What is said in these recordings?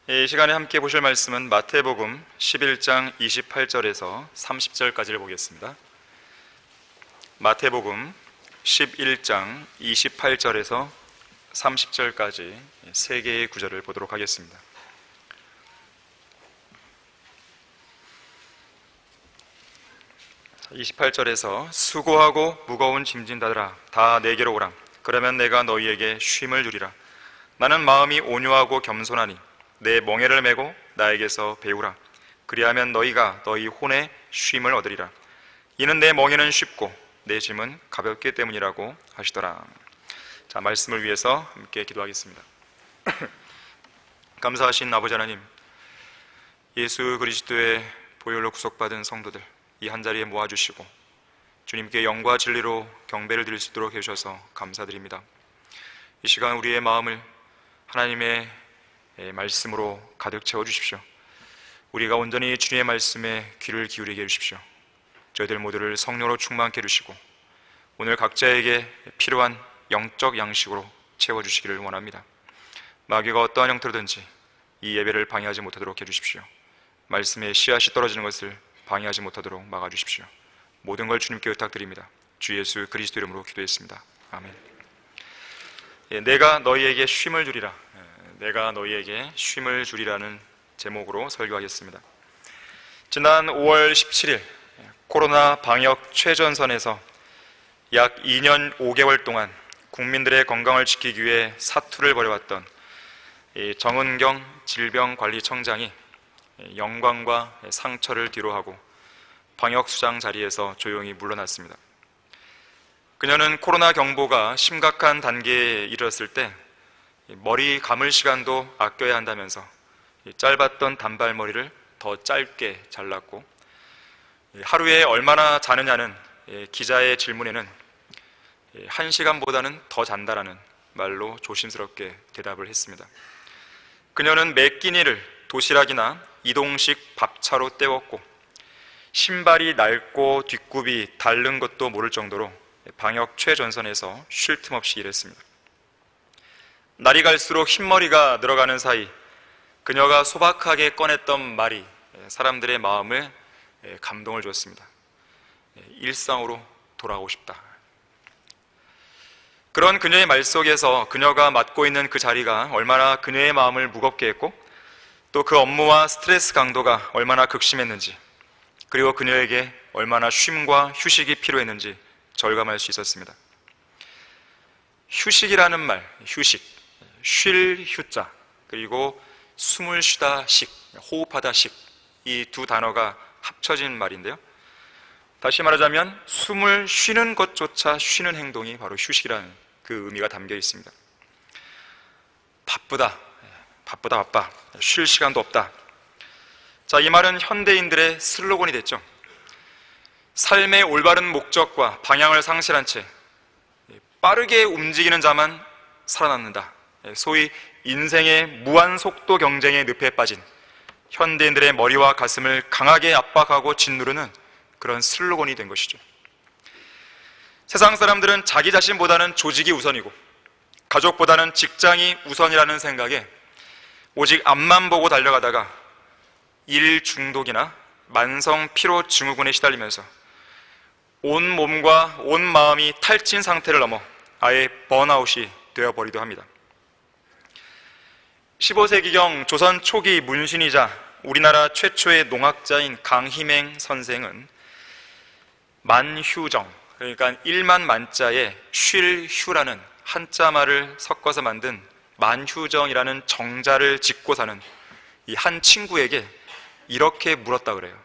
이 시간에 함께 보실 말씀은 마태복음 11장 28절에서 30절까지를 보겠습니다. 마태복음 11장 28절에서 30절까지 세 개의 구절을 보도록 하겠습니다. 28절에서 수고하고 무거운 짐진다들아 다 내게로 오라. 그러면 내가 너희에게 쉼을 주리라. 나는 마음이 온유하고 겸손하니 내 멍에를 메고 나에게서 배우라. 그리하면 너희가 너희 혼에 쉼을 얻으리라. 이는 내 멍에는 쉽고 내 짐은 가볍기 때문이라고 하시더라. 자, 말씀을 위해서 함께 기도하겠습니다. 감사하신 아버지 하나님, 예수 그리스도의 보혈로 구속받은 성도들 이 한자리에 모아주시고 주님께 영과 진리로 경배를 드릴 수 있도록 해주셔서 감사드립니다. 이 시간 우리의 마음을 하나님의 말씀으로 가득 채워주십시오. 우리가 온전히 주님의 말씀에 귀를 기울이게 해주십시오. 저희들 모두를 성령으로 충만케 해주시고 오늘 각자에게 필요한 영적 양식으로 채워주시기를 원합니다. 마귀가 어떠한 형태로든지 이 예배를 방해하지 못하도록 해주십시오. 말씀에 씨앗이 떨어지는 것을 방해하지 못하도록 막아주십시오. 모든 걸 주님께 부탁드립니다. 주 예수 그리스도 이름으로 기도했습니다. 아멘. 내가 너희에게 쉼을 주리라. 내가 너희에게 쉼을 주리라는 제목으로 설교하겠습니다. 지난 5월 17일 코로나 방역 최전선에서 약 2년 5개월 동안 국민들의 건강을 지키기 위해 사투를 벌여왔던 정은경 질병관리청장이 영광과 상처를 뒤로하고 방역수장 자리에서 조용히 물러났습니다. 그녀는 코로나 경보가 심각한 단계에 이르렀을 때 머리 감을 시간도 아껴야 한다면서 짧았던 단발머리를 더 짧게 잘랐고 하루에 얼마나 자느냐는 기자의 질문에는 1시간보다는 더 잔다라는 말로 조심스럽게 대답을 했습니다. 그녀는 매 끼니를 도시락이나 이동식 밥차로 때웠고 신발이 낡고 뒷굽이 닳는 것도 모를 정도로 방역 최전선에서 쉴 틈 없이 일했습니다. 날이 갈수록 흰머리가 늘어가는 사이 그녀가 소박하게 꺼냈던 말이 사람들의 마음을 감동을 줬습니다. 일상으로 돌아오고 싶다. 그런 그녀의 말 속에서 그녀가 맡고 있는 그 자리가 얼마나 그녀의 마음을 무겁게 했고 또 그 업무와 스트레스 강도가 얼마나 극심했는지 그리고 그녀에게 얼마나 쉼과 휴식이 필요했는지 절감할 수 있었습니다. 휴식이라는 말, 휴식, 쉴 휴자, 그리고 숨을 쉬다 식, 호흡하다 식, 이 두 단어가 합쳐진 말인데요. 다시 말하자면 숨을 쉬는 것조차 쉬는 행동이 바로 휴식이라는 그 의미가 담겨 있습니다. 바쁘다, 바빠, 쉴 시간도 없다. 자, 이 말은 현대인들의 슬로건이 됐죠. 삶의 올바른 목적과 방향을 상실한 채 빠르게 움직이는 자만 살아남는다. 소위 인생의 무한 속도 경쟁의 늪에 빠진 현대인들의 머리와 가슴을 강하게 압박하고 짓누르는 그런 슬로건이 된 것이죠. 세상 사람들은 자기 자신보다는 조직이 우선이고 가족보다는 직장이 우선이라는 생각에 오직 앞만 보고 달려가다가 일 중독이나 만성 피로 증후군에 시달리면서 온 몸과 온 마음이 탈진 상태를 넘어 아예 번아웃이 되어버리기도 합니다. 15세기경 조선 초기 문신이자 우리나라 최초의 농학자인 강희맹 선생은 만휴정, 그러니까 1만 만자에 쉴 휴라는 한자말을 섞어서 만든 만휴정이라는 정자를 짓고 사는 이 한 친구에게 이렇게 물었다 그래요.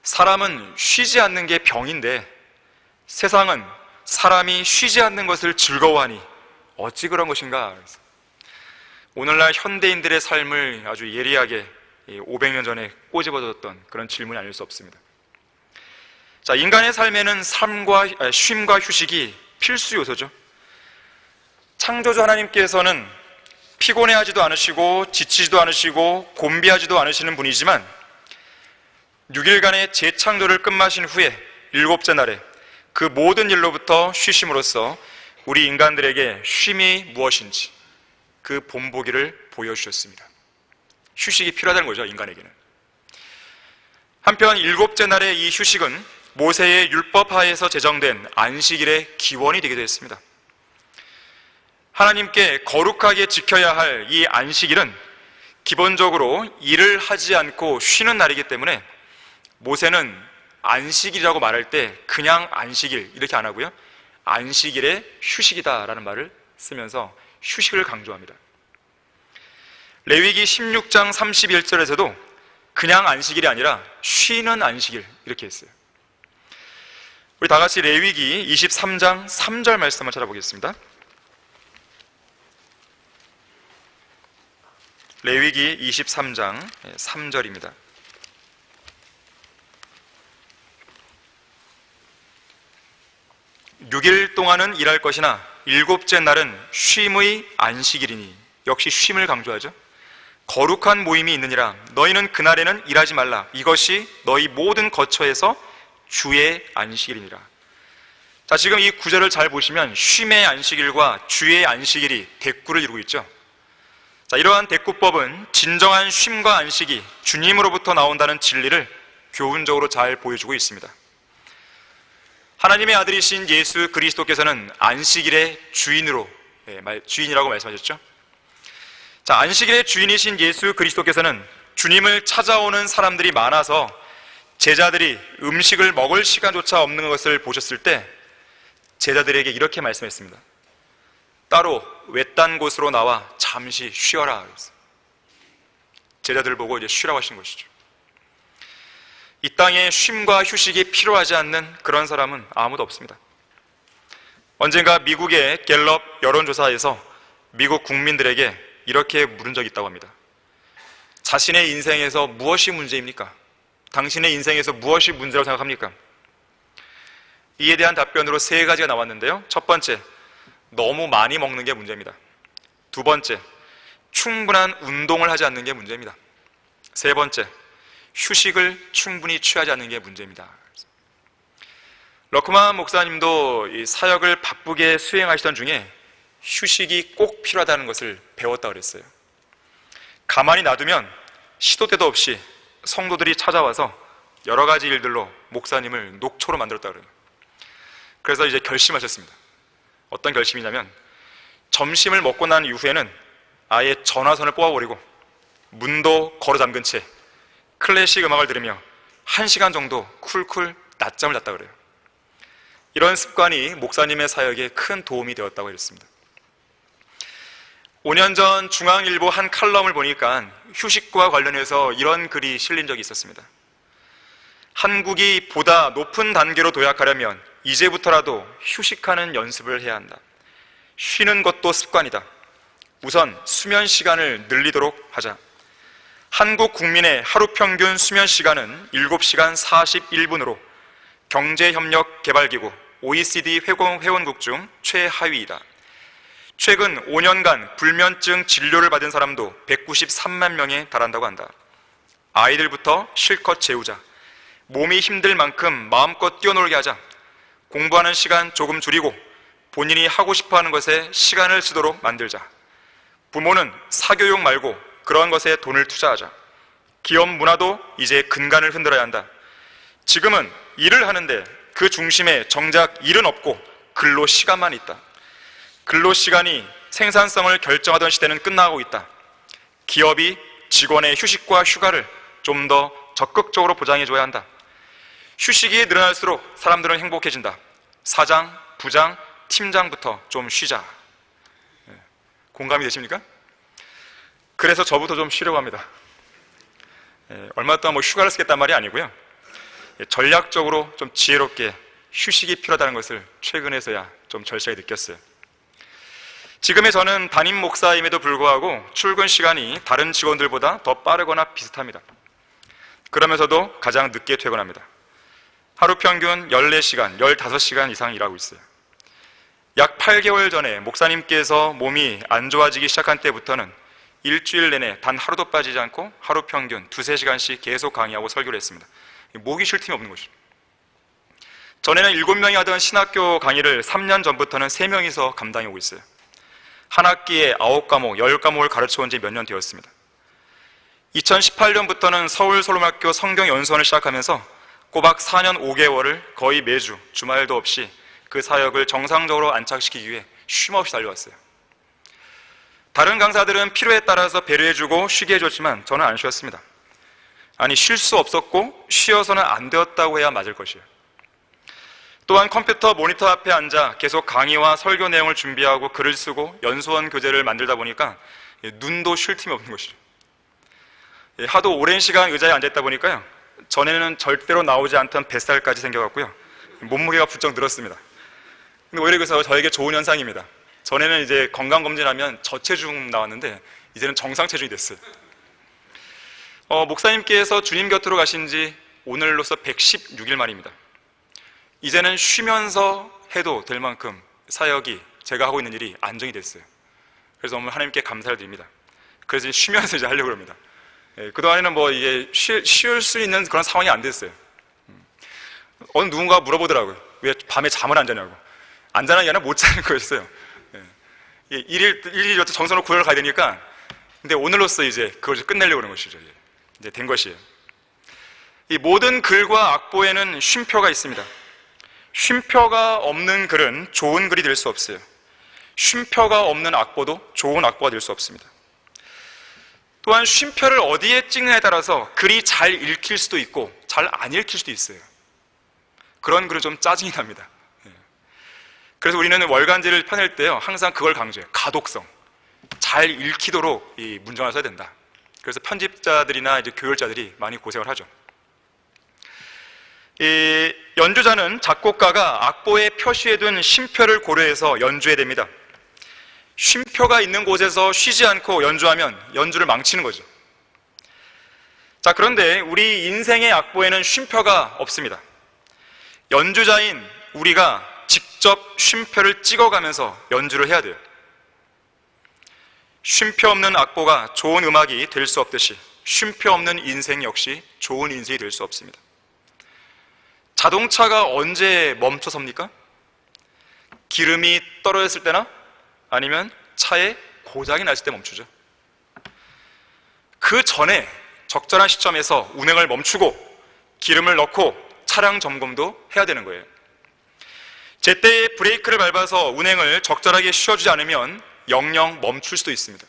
사람은 쉬지 않는 게 병인데 세상은 사람이 쉬지 않는 것을 즐거워하니 어찌 그런 것인가. 오늘날 현대인들의 삶을 아주 예리하게 500년 전에 꼬집어줬던 그런 질문이 아닐 수 없습니다. 자, 인간의 삶에는 쉼과 휴식이 필수 요소죠. 창조주 하나님께서는 피곤해하지도 않으시고 지치지도 않으시고 곤비하지도 않으시는 분이지만 6일간의 재창조를 끝마신 후에 7째 날에 그 모든 일로부터 쉬심으로써 우리 인간들에게 쉼이 무엇인지 그 본보기를 보여주셨습니다. 휴식이 필요하다는 거죠, 인간에게는. 한편 일곱째 날의 이 휴식은 모세의 율법하에서 제정된 안식일의 기원이 되기도 했습니다. 하나님께 거룩하게 지켜야 할 이 안식일은 기본적으로 일을 하지 않고 쉬는 날이기 때문에 모세는 안식일이라고 말할 때 그냥 안식일 이렇게 안 하고요, 안식일의 휴식이다라는 말을 쓰면서 휴식을 강조합니다. 레위기 16장 31절에서도 그냥 안식일이 아니라 쉬는 안식일 이렇게 했어요. 우리 다 같이 레위기 23장 3절 말씀을 찾아보겠습니다. 레위기 23장 3절입니다. 6일 동안은 일할 것이나 일곱째 날은 쉼의 안식일이니, 역시 쉼을 강조하죠. 거룩한 모임이 있느니라. 너희는 그날에는 일하지 말라. 이것이 너희 모든 거처에서 주의 안식일이니라. 자, 지금 이 구절을 잘 보시면 쉼의 안식일과 주의 안식일이 대꾸를 이루고 있죠. 자, 이러한 대꾸법은 진정한 쉼과 안식이 주님으로부터 나온다는 진리를 교훈적으로 잘 보여주고 있습니다. 하나님의 아들이신 예수 그리스도께서는 안식일의 주인이라고 말씀하셨죠. 자, 안식일의 주인이신 예수 그리스도께서는 주님을 찾아오는 사람들이 많아서 제자들이 음식을 먹을 시간조차 없는 것을 보셨을 때 제자들에게 이렇게 말씀했습니다. 따로 외딴 곳으로 나와 잠시 쉬어라. 제자들 보고 이제 쉬라고 하신 것이죠. 이 땅에 쉼과 휴식이 필요하지 않는 그런 사람은 아무도 없습니다. 언젠가 미국의 갤럽 여론조사에서 미국 국민들에게 이렇게 물은 적이 있다고 합니다. 자신의 인생에서 무엇이 문제입니까? 당신의 인생에서 무엇이 문제라고 생각합니까? 이에 대한 답변으로 3가지가 나왔는데요. 첫 번째, 너무 많이 먹는 게 문제입니다. 두 번째, 충분한 운동을 하지 않는 게 문제입니다. 세 번째, 휴식을 충분히 취하지 않는 게 문제입니다. 러크만 목사님도 이 사역을 바쁘게 수행하시던 중에 휴식이 꼭 필요하다는 것을 배웠다고 그랬어요. 가만히 놔두면 시도 때도 없이 성도들이 찾아와서 여러 가지 일들로 목사님을 녹초로 만들었다고 그래요. 그래서 이제 결심하셨습니다. 어떤 결심이냐면 점심을 먹고 난 이후에는 아예 전화선을 뽑아버리고 문도 걸어 잠근 채 클래식 음악을 들으며 1시간 정도 쿨쿨 낮잠을 잤다 그래요. 이런 습관이 목사님의 사역에 큰 도움이 되었다고 했습니다. 5년 전 중앙일보 한 칼럼을 보니까 휴식과 관련해서 이런 글이 실린 적이 있었습니다. 한국이 보다 높은 단계로 도약하려면 이제부터라도 휴식하는 연습을 해야 한다. 쉬는 것도 습관이다. 우선 수면 시간을 늘리도록 하자. 한국 국민의 하루 평균 수면 시간은 7시간 41분으로 경제협력개발기구 OECD 회원국 중 최하위이다. 최근 5년간 불면증 진료를 받은 사람도 193만 명에 달한다고 한다. 아이들부터 실컷 재우자. 몸이 힘들 만큼 마음껏 뛰어놀게 하자. 공부하는 시간 조금 줄이고 본인이 하고 싶어하는 것에 시간을 쓰도록 만들자. 부모는 사교육 말고 그런 것에 돈을 투자하자. 기업 문화도 이제 근간을 흔들어야 한다. 지금은 일을 하는데 그 중심에 정작 일은 없고 근로 시간만 있다. 근로 시간이 생산성을 결정하던 시대는 끝나고 있다. 기업이 직원의 휴식과 휴가를 좀 더 적극적으로 보장해줘야 한다. 휴식이 늘어날수록 사람들은 행복해진다. 사장, 부장, 팀장부터 좀 쉬자. 공감이 되십니까? 그래서 저부터 좀 쉬려고 합니다. 얼마 동안 휴가를 쓰겠단 말이 아니고요. 전략적으로 좀 지혜롭게 휴식이 필요하다는 것을 최근에서야 좀 절실하게 느꼈어요. 지금의 저는 담임 목사임에도 불구하고 출근 시간이 다른 직원들보다 더 빠르거나 비슷합니다. 그러면서도 가장 늦게 퇴근합니다. 하루 평균 14시간, 15시간 이상 일하고 있어요. 약 8개월 전에 목사님께서 몸이 안 좋아지기 시작한 때부터는 일주일 내내 단 하루도 빠지지 않고 하루 평균 2-3시간씩 계속 강의하고 설교를 했습니다. 목이 쉴 틈이 없는 것이죠. 전에는 7명이 하던 신학교 강의를 3년 전부터는 3명이서 감당해 오고 있어요. 한 학기에 9과목, 10과목을 가르쳐 온 지 몇 년 되었습니다. 2018년부터는 서울 솔로몬학교 성경 연수원을 시작하면서 꼬박 4년 5개월을 거의 매주 주말도 없이 그 사역을 정상적으로 안착시키기 위해 쉼없이 달려왔어요. 다른 강사들은 필요에 따라서 배려해주고 쉬게 해줬지만 저는 안 쉬었습니다. 아니, 쉴 수 없었고 쉬어서는 안 되었다고 해야 맞을 것이에요. 또한 컴퓨터 모니터 앞에 앉아 계속 강의와 설교 내용을 준비하고 글을 쓰고 연수원 교재를 만들다 보니까 눈도 쉴 틈이 없는 것이죠. 하도 오랜 시간 의자에 앉아있다 보니까요, 전에는 절대로 나오지 않던 뱃살까지 생겨갖고요, 몸무게가 부쩍 늘었습니다. 근데 오히려 그래서 저에게 좋은 현상입니다. 전에는 이제 건강검진하면 저체중 나왔는데 이제는 정상체중이 됐어요. 목사님께서 주님 곁으로 가신 지 오늘로서 116일 만입니다. 이제는 쉬면서 해도 될 만큼 사역이, 제가 하고 있는 일이 안정이 됐어요. 그래서 오늘 하나님께 감사를 드립니다. 그래서 쉬면서 이제 하려고 합니다. 그동안에는 뭐 이게 쉴 수 있는 그런 상황이 안 됐어요. 어느 누군가 물어보더라고요. 왜 밤에 잠을 안 자냐고. 안 자는 게 아니라 못 자는 거였어요. 일일이 정선으로 구현을 가야 되니까. 근데 오늘로써 이제 그걸 끝내려고 하는 것이죠. 이제 된 것이에요. 이 모든 글과 악보에는 쉼표가 있습니다. 쉼표가 없는 글은 좋은 글이 될 수 없어요. 쉼표가 없는 악보도 좋은 악보가 될 수 없습니다. 또한 쉼표를 어디에 찍느냐에 따라서 글이 잘 읽힐 수도 있고 잘 안 읽힐 수도 있어요. 그런 글은 좀 짜증이 납니다. 그래서 우리는 월간지를 펴낼 때요, 항상 그걸 강조해요. 가독성. 잘 읽히도록 이 문장을 써야 된다. 그래서 편집자들이나 이제 교열자들이 많이 고생을 하죠. 이 연주자는 작곡가가 악보에 표시해둔 쉼표를 고려해서 연주해야 됩니다. 쉼표가 있는 곳에서 쉬지 않고 연주하면 연주를 망치는 거죠. 자, 그런데 우리 인생의 악보에는 쉼표가 없습니다. 연주자인 우리가 직접 쉼표를 찍어가면서 연주를 해야 돼요. 쉼표 없는 악보가 좋은 음악이 될 수 없듯이 쉼표 없는 인생 역시 좋은 인생이 될 수 없습니다. 자동차가 언제 멈춰 섭니까? 기름이 떨어졌을 때나 아니면 차에 고장이 났을 때 멈추죠. 그 전에 적절한 시점에서 운행을 멈추고 기름을 넣고 차량 점검도 해야 되는 거예요. 제때에 브레이크를 밟아서 운행을 적절하게 쉬어주지 않으면 영영 멈출 수도 있습니다.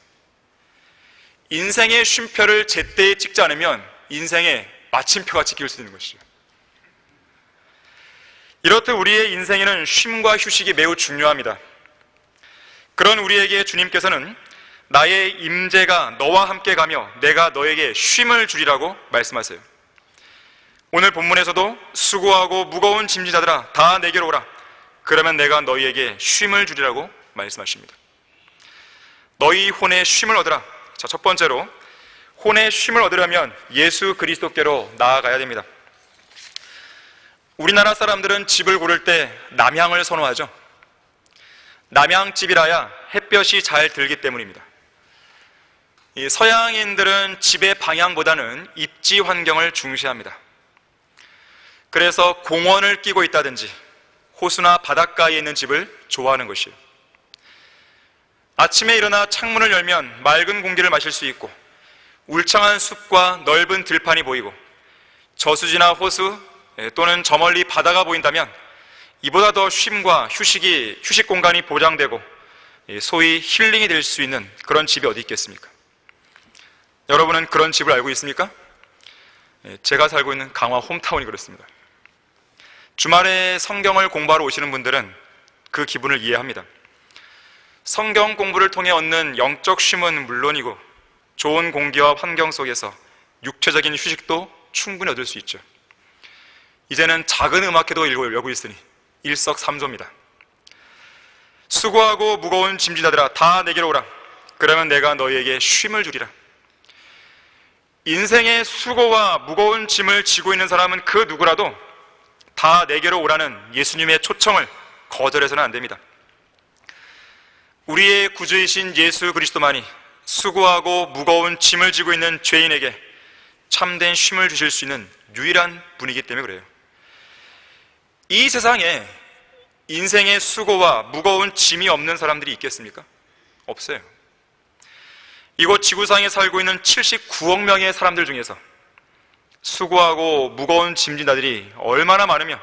인생의 쉼표를 제때에 찍지 않으면 인생의 마침표가 찍힐 수 있는 것이죠. 이렇듯 우리의 인생에는 쉼과 휴식이 매우 중요합니다. 그런 우리에게 주님께서는 나의 임재가 너와 함께 가며 내가 너에게 쉼을 주리라고 말씀하세요. 오늘 본문에서도 수고하고 무거운 짐지자들아 다 내게로 오라. 그러면 내가 너희에게 쉼을 주리라고 말씀하십니다. 너희 혼의 쉼을 얻으라. 자, 첫 번째로 혼의 쉼을 얻으려면 예수 그리스도께로 나아가야 됩니다. 우리나라 사람들은 집을 고를 때 남향을 선호하죠. 남향집이라야 햇볕이 잘 들기 때문입니다. 이 서양인들은 집의 방향보다는 입지 환경을 중시합니다. 그래서 공원을 끼고 있다든지 호수나 바닷가에 있는 집을 좋아하는 것이에요. 아침에 일어나 창문을 열면 맑은 공기를 마실 수 있고 울창한 숲과 넓은 들판이 보이고 저수지나 호수 또는 저 멀리 바다가 보인다면 이보다 더 쉼과 휴식 공간이 보장되고 소위 힐링이 될 수 있는 그런 집이 어디 있겠습니까? 여러분은 그런 집을 알고 있습니까? 제가 살고 있는 강화 홈타운이 그렇습니다. 주말에 성경을 공부하러 오시는 분들은 그 기분을 이해합니다. 성경 공부를 통해 얻는 영적 쉼은 물론이고 좋은 공기와 환경 속에서 육체적인 휴식도 충분히 얻을 수 있죠. 이제는 작은 음악회도 열고 있으니 일석삼조입니다. 수고하고 무거운 짐지자들아 다 내게로 오라. 그러면 내가 너희에게 쉼을 주리라. 인생의 수고와 무거운 짐을 지고 있는 사람은 그 누구라도 다 내게로 오라는 예수님의 초청을 거절해서는 안 됩니다. 우리의 구주이신 예수 그리스도만이 수고하고 무거운 짐을 지고 있는 죄인에게 참된 쉼을 주실 수 있는 유일한 분이기 때문에 그래요. 이 세상에 인생의 수고와 무거운 짐이 없는 사람들이 있겠습니까? 없어요. 이곳 지구상에 살고 있는 79억 명의 사람들 중에서 수고하고 무거운 짐진자들이 얼마나 많으며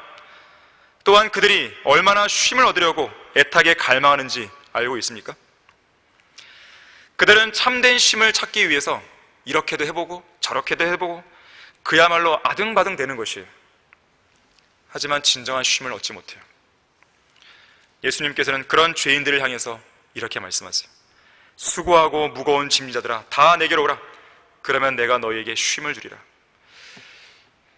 또한 그들이 얼마나 쉼을 얻으려고 애타게 갈망하는지 알고 있습니까? 그들은 참된 쉼을 찾기 위해서 이렇게도 해보고 저렇게도 해보고 그야말로 아등바등 되는 것이에요. 하지만 진정한 쉼을 얻지 못해요. 예수님께서는 그런 죄인들을 향해서 이렇게 말씀하세요. 수고하고 무거운 짐자들아 다 내게로 오라. 그러면 내가 너희에게 쉼을 주리라.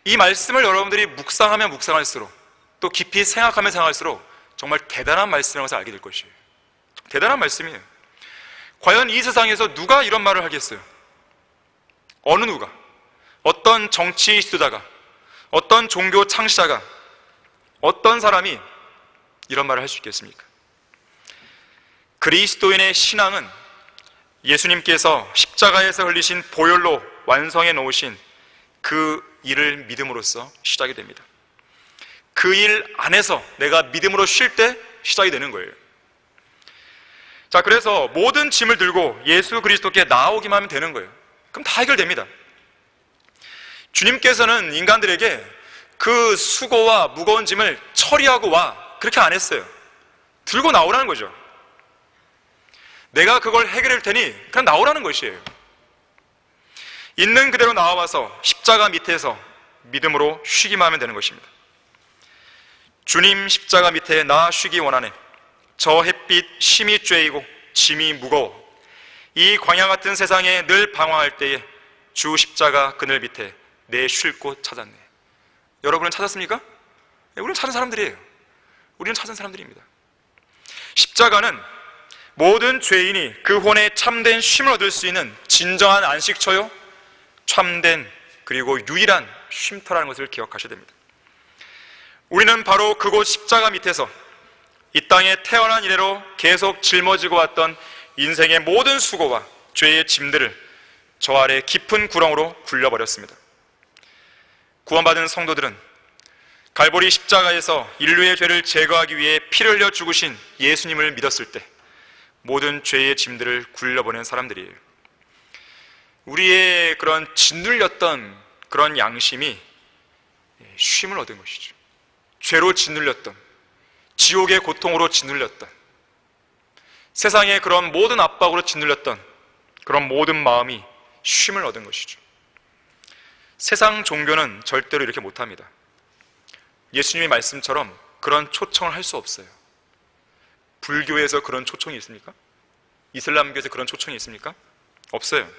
이 말씀을 여러분들이 묵상하면 묵상할수록 또 깊이 생각하면 생각할수록 정말 대단한 말씀이라는 것을 알게 될 것이에요. 대단한 말씀이에요. 과연 이 세상에서 누가 이런 말을 하겠어요? 어느 누가? 어떤 정치 지도자가, 어떤 종교 창시자가, 어떤 사람이 이런 말을 할 수 있겠습니까? 그리스도인의 신앙은 예수님께서 십자가에서 흘리신 보혈로 완성해 놓으신 그 일을 믿음으로써 시작이 됩니다. 그 일 안에서 내가 믿음으로 쉴 때 시작이 되는 거예요. 자, 그래서 모든 짐을 들고 예수 그리스도께 나오기만 하면 되는 거예요. 그럼 다 해결됩니다. 주님께서는 인간들에게 그 수고와 무거운 짐을 처리하고 와 그렇게 안 했어요. 들고 나오라는 거죠. 내가 그걸 해결할 테니 그냥 나오라는 것이에요. 있는 그대로 나와서 십자가 밑에서 믿음으로 쉬기만 하면 되는 것입니다. 주님 십자가 밑에 나 쉬기 원하네. 저 햇빛 심히 쬐이고 짐이 무거워. 이 광야 같은 세상에 늘 방황할 때에 주 십자가 그늘 밑에 내 쉴 곳 찾았네. 여러분은 찾았습니까? 네, 우리는 찾은 사람들이에요. 우리는 찾은 사람들입니다. 십자가는 모든 죄인이 그 혼에 참된 쉼을 얻을 수 있는 진정한 안식처요, 참된 그리고 유일한 쉼터라는 것을 기억하셔야 됩니다. 우리는 바로 그곳 십자가 밑에서 이 땅에 태어난 이래로 계속 짊어지고 왔던 인생의 모든 수고와 죄의 짐들을 저 아래 깊은 구렁으로 굴려버렸습니다. 구원받은 성도들은 갈보리 십자가에서 인류의 죄를 제거하기 위해 피를 흘려 죽으신 예수님을 믿었을 때 모든 죄의 짐들을 굴려보낸 사람들이에요. 우리의 그런 짓눌렸던 그런 양심이 쉼을 얻은 것이죠. 죄로 짓눌렸던, 지옥의 고통으로 짓눌렸던, 세상의 그런 모든 압박으로 짓눌렸던 그런 모든 마음이 쉼을 얻은 것이죠. 세상 종교는 절대로 이렇게 못합니다. 예수님의 말씀처럼 그런 초청을 할 수 없어요. 불교에서 그런 초청이 있습니까? 이슬람교에서 그런 초청이 있습니까? 없어요.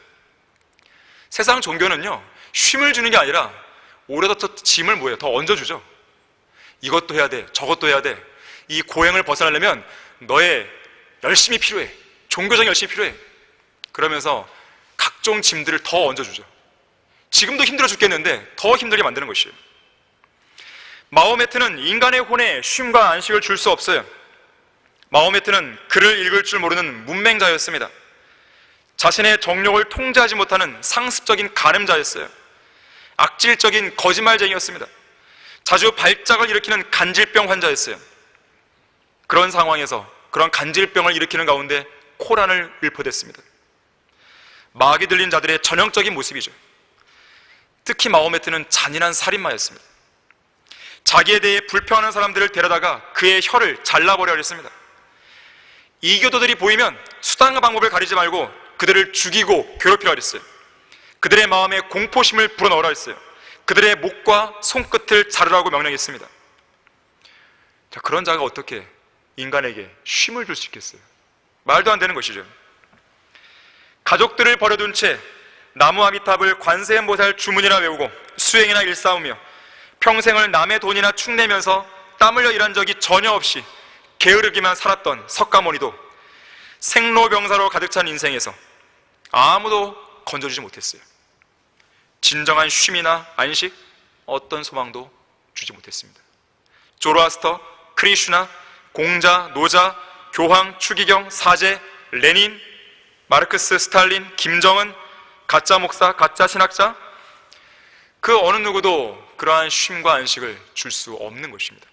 세상 종교는요, 쉼을 주는 게 아니라 오히려 더 짐을 뭐예요? 더 얹어주죠. 이것도 해야 돼, 저것도 해야 돼. 이 고행을 벗어나려면 너의 열심이 필요해. 종교적인 열심이 필요해. 그러면서 각종 짐들을 더 얹어주죠. 지금도 힘들어 죽겠는데 더 힘들게 만드는 것이에요. 마호메트는 인간의 혼에 쉼과 안식을 줄 수 없어요. 마호메트는 글을 읽을 줄 모르는 문맹자였습니다. 자신의 정욕을 통제하지 못하는 상습적인 간음자였어요. 악질적인 거짓말쟁이였습니다. 자주 발작을 일으키는 간질병 환자였어요. 그런 상황에서 그런 간질병을 일으키는 가운데 코란을 읊어댔습니다. 마귀 들린 자들의 전형적인 모습이죠. 특히 마호메트는 잔인한 살인마였습니다. 자기에 대해 불평하는 사람들을 데려다가 그의 혀를 잘라버려 했습니다. 이교도들이 보이면 수단과 방법을 가리지 말고 그들을 죽이고 괴롭히라 했어요. 그들의 마음에 공포심을 불어넣으라 했어요. 그들의 목과 손끝을 자르라고 명령했습니다. 자, 그런 자가 어떻게 인간에게 쉼을 줄 수 있겠어요? 말도 안 되는 것이죠. 가족들을 버려둔 채 나무 아미탑을 관세음보살 주문이나 외우고 수행이나 일삼으며 평생을 남의 돈이나 축내면서 땀 흘려 일한 적이 전혀 없이 게으르기만 살았던 석가모니도 생로병사로 가득 찬 인생에서 아무도 건져주지 못했어요. 진정한 쉼이나 안식, 어떤 소망도 주지 못했습니다. 조로아스터, 크리슈나, 공자, 노자, 교황, 추기경, 사제, 레닌, 마르크스, 스탈린, 김정은, 가짜 목사, 가짜 신학자, 그 어느 누구도 그러한 쉼과 안식을 줄 수 없는 것입니다.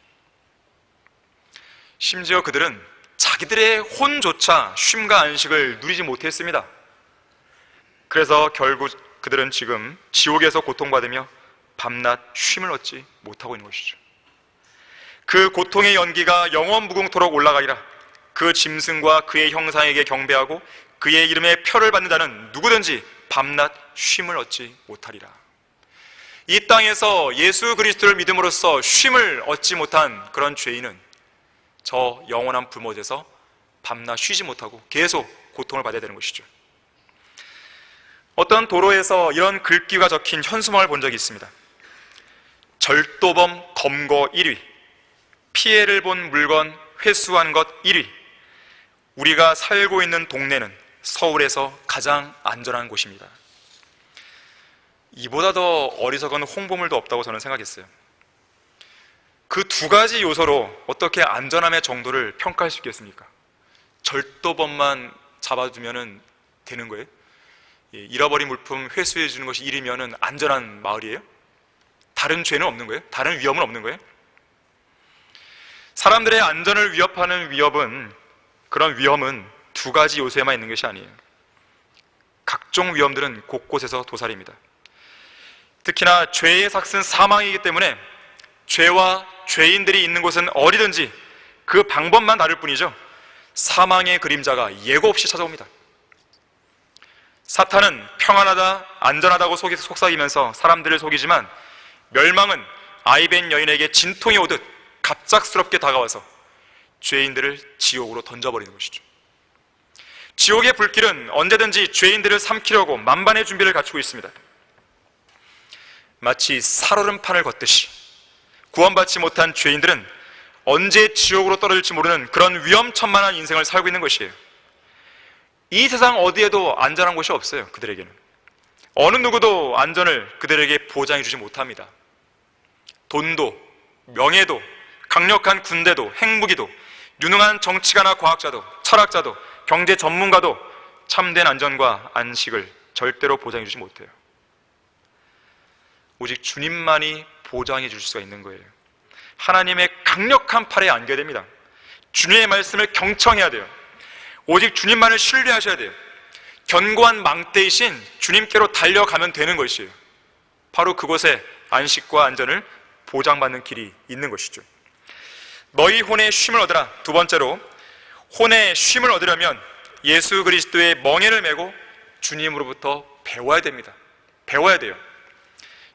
심지어 그들은 자기들의 혼조차 쉼과 안식을 누리지 못했습니다. 그래서 결국 그들은 지금 지옥에서 고통받으며 밤낮 쉼을 얻지 못하고 있는 것이죠. 그 고통의 연기가 영원 무궁토록 올라가리라. 그 짐승과 그의 형상에게 경배하고 그의 이름에 표를 받는 자는 누구든지 밤낮 쉼을 얻지 못하리라. 이 땅에서 예수 그리스도를 믿음으로써 쉼을 얻지 못한 그런 죄인은 저 영원한 불못에서 밤낮 쉬지 못하고 계속 고통을 받아야 되는 것이죠. 어떤 도로에서 이런 글귀가 적힌 현수막을 본 적이 있습니다. 절도범 검거 1위, 피해를 본 물건 회수한 것 1위. 우리가 살고 있는 동네는 서울에서 가장 안전한 곳입니다. 이보다 더 어리석은 홍보물도 없다고 저는 생각했어요. 그 두 가지 요소로 어떻게 안전함의 정도를 평가할 수 있겠습니까? 절도범만 잡아두면 되는 거예요? 잃어버린 물품 회수해 주는 것이 1위면 안전한 마을이에요? 다른 죄는 없는 거예요? 다른 위험은 없는 거예요? 사람들의 안전을 위협하는 그런 위험은 두 가지 요소에만 있는 것이 아니에요. 각종 위험들은 곳곳에서 도사립니다. 특히나 죄의 삭은 사망이기 때문에 죄와 죄인들이 있는 곳은 어디든지 그 방법만 다를 뿐이죠. 사망의 그림자가 예고 없이 찾아옵니다. 사탄은 평안하다, 안전하다고 속삭이면서 사람들을 속이지만 멸망은 아이벤 여인에게 진통이 오듯 갑작스럽게 다가와서 죄인들을 지옥으로 던져버리는 것이죠. 지옥의 불길은 언제든지 죄인들을 삼키려고 만반의 준비를 갖추고 있습니다. 마치 살얼음판을 걷듯이 구원받지 못한 죄인들은 언제 지옥으로 떨어질지 모르는 그런 위험천만한 인생을 살고 있는 것이에요. 이 세상 어디에도 안전한 곳이 없어요. 그들에게는 어느 누구도 안전을 그들에게 보장해 주지 못합니다. 돈도, 명예도, 강력한 군대도, 핵무기도, 유능한 정치가나 과학자도, 철학자도, 경제 전문가도 참된 안전과 안식을 절대로 보장해 주지 못해요. 오직 주님만이 보장해 줄 수가 있는 거예요. 하나님의 강력한 팔에 안겨야 됩니다. 주님의 말씀을 경청해야 돼요. 오직 주님만을 신뢰하셔야 돼요. 견고한 망대이신 주님께로 달려가면 되는 것이에요. 바로 그곳에 안식과 안전을 보장받는 길이 있는 것이죠. 너희 혼의 쉼을 얻으라. 두 번째로, 혼의 쉼을 얻으려면 예수 그리스도의 멍에를 메고 주님으로부터 배워야 됩니다. 배워야 돼요.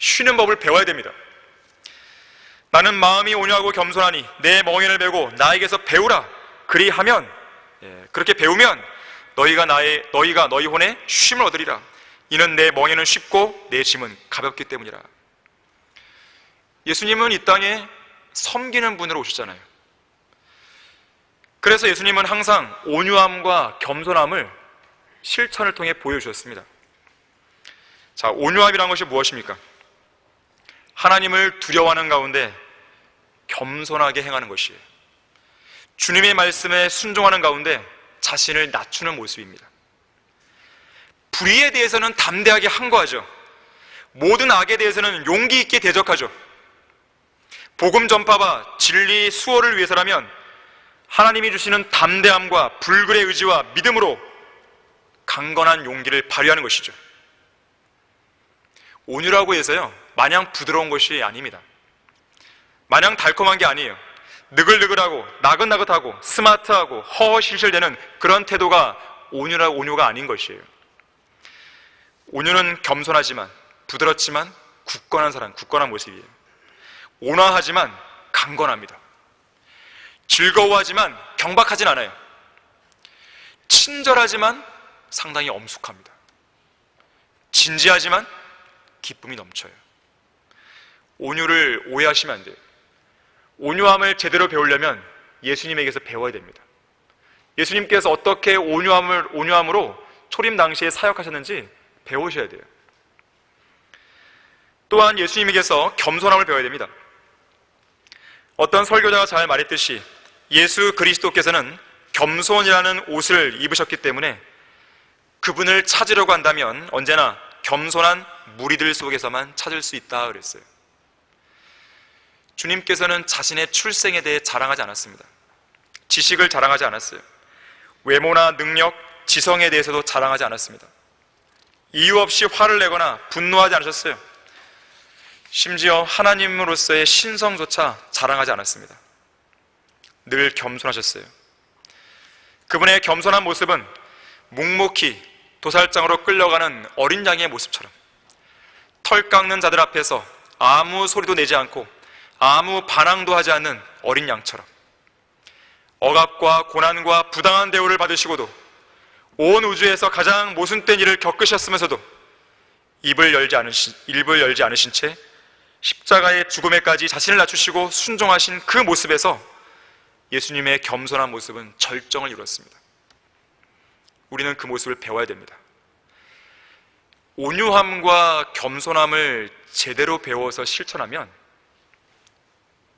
쉬는 법을 배워야 됩니다. 나는 마음이 온유하고 겸손하니 내 멍에를 메고 나에게서 배우라. 그리하면, 그렇게 배우면 너희가 너희 혼에 쉼을 얻으리라. 이는 내 멍에는 쉽고 내 짐은 가볍기 때문이라. 예수님은 이 땅에 섬기는 분으로 오셨잖아요. 그래서 예수님은 항상 온유함과 겸손함을 실천을 통해 보여주셨습니다. 자, 온유함이란 것이 무엇입니까? 하나님을 두려워하는 가운데 겸손하게 행하는 것이에요. 주님의 말씀에 순종하는 가운데 자신을 낮추는 모습입니다. 불의에 대해서는 담대하게 항거하죠. 모든 악에 대해서는 용기 있게 대적하죠. 복음 전파와 진리 수호를 위해서라면 하나님이 주시는 담대함과 불굴의 의지와 믿음으로 강건한 용기를 발휘하는 것이죠. 온유라고 해서요, 마냥 부드러운 것이 아닙니다. 마냥 달콤한 게 아니에요. 느글느글하고 나긋나긋하고 스마트하고 허허실실대는 그런 태도가 온유가 아닌 것이에요. 온유는 겸손하지만 부드럽지만 굳건한 모습이에요. 온화하지만 강건합니다. 즐거워하지만 경박하진 않아요. 친절하지만 상당히 엄숙합니다. 진지하지만 기쁨이 넘쳐요. 온유를 오해하시면 안 돼요. 온유함을 제대로 배우려면 예수님에게서 배워야 됩니다. 예수님께서 어떻게 온유함으로 초림 당시에 사역하셨는지 배우셔야 돼요. 또한 예수님에게서 겸손함을 배워야 됩니다. 어떤 설교자가 잘 말했듯이 예수 그리스도께서는 겸손이라는 옷을 입으셨기 때문에 그분을 찾으려고 한다면 언제나 겸손한 무리들 속에서만 찾을 수 있다 그랬어요. 주님께서는 자신의 출생에 대해 자랑하지 않았습니다. 지식을 자랑하지 않았어요. 외모나 능력, 지성에 대해서도 자랑하지 않았습니다. 이유 없이 화를 내거나 분노하지 않으셨어요. 심지어 하나님으로서의 신성조차 자랑하지 않았습니다. 늘 겸손하셨어요. 그분의 겸손한 모습은 묵묵히 도살장으로 끌려가는 어린 양의 모습처럼 털 깎는 자들 앞에서 아무 소리도 내지 않고 아무 반항도 하지 않는 어린 양처럼 억압과 고난과 부당한 대우를 받으시고도 온 우주에서 가장 모순된 일을 겪으셨으면서도 입을 열지 않으신 채 십자가의 죽음에까지 자신을 낮추시고 순종하신 그 모습에서 예수님의 겸손한 모습은 절정을 이뤘습니다. 우리는 그 모습을 배워야 됩니다. 온유함과 겸손함을 제대로 배워서 실천하면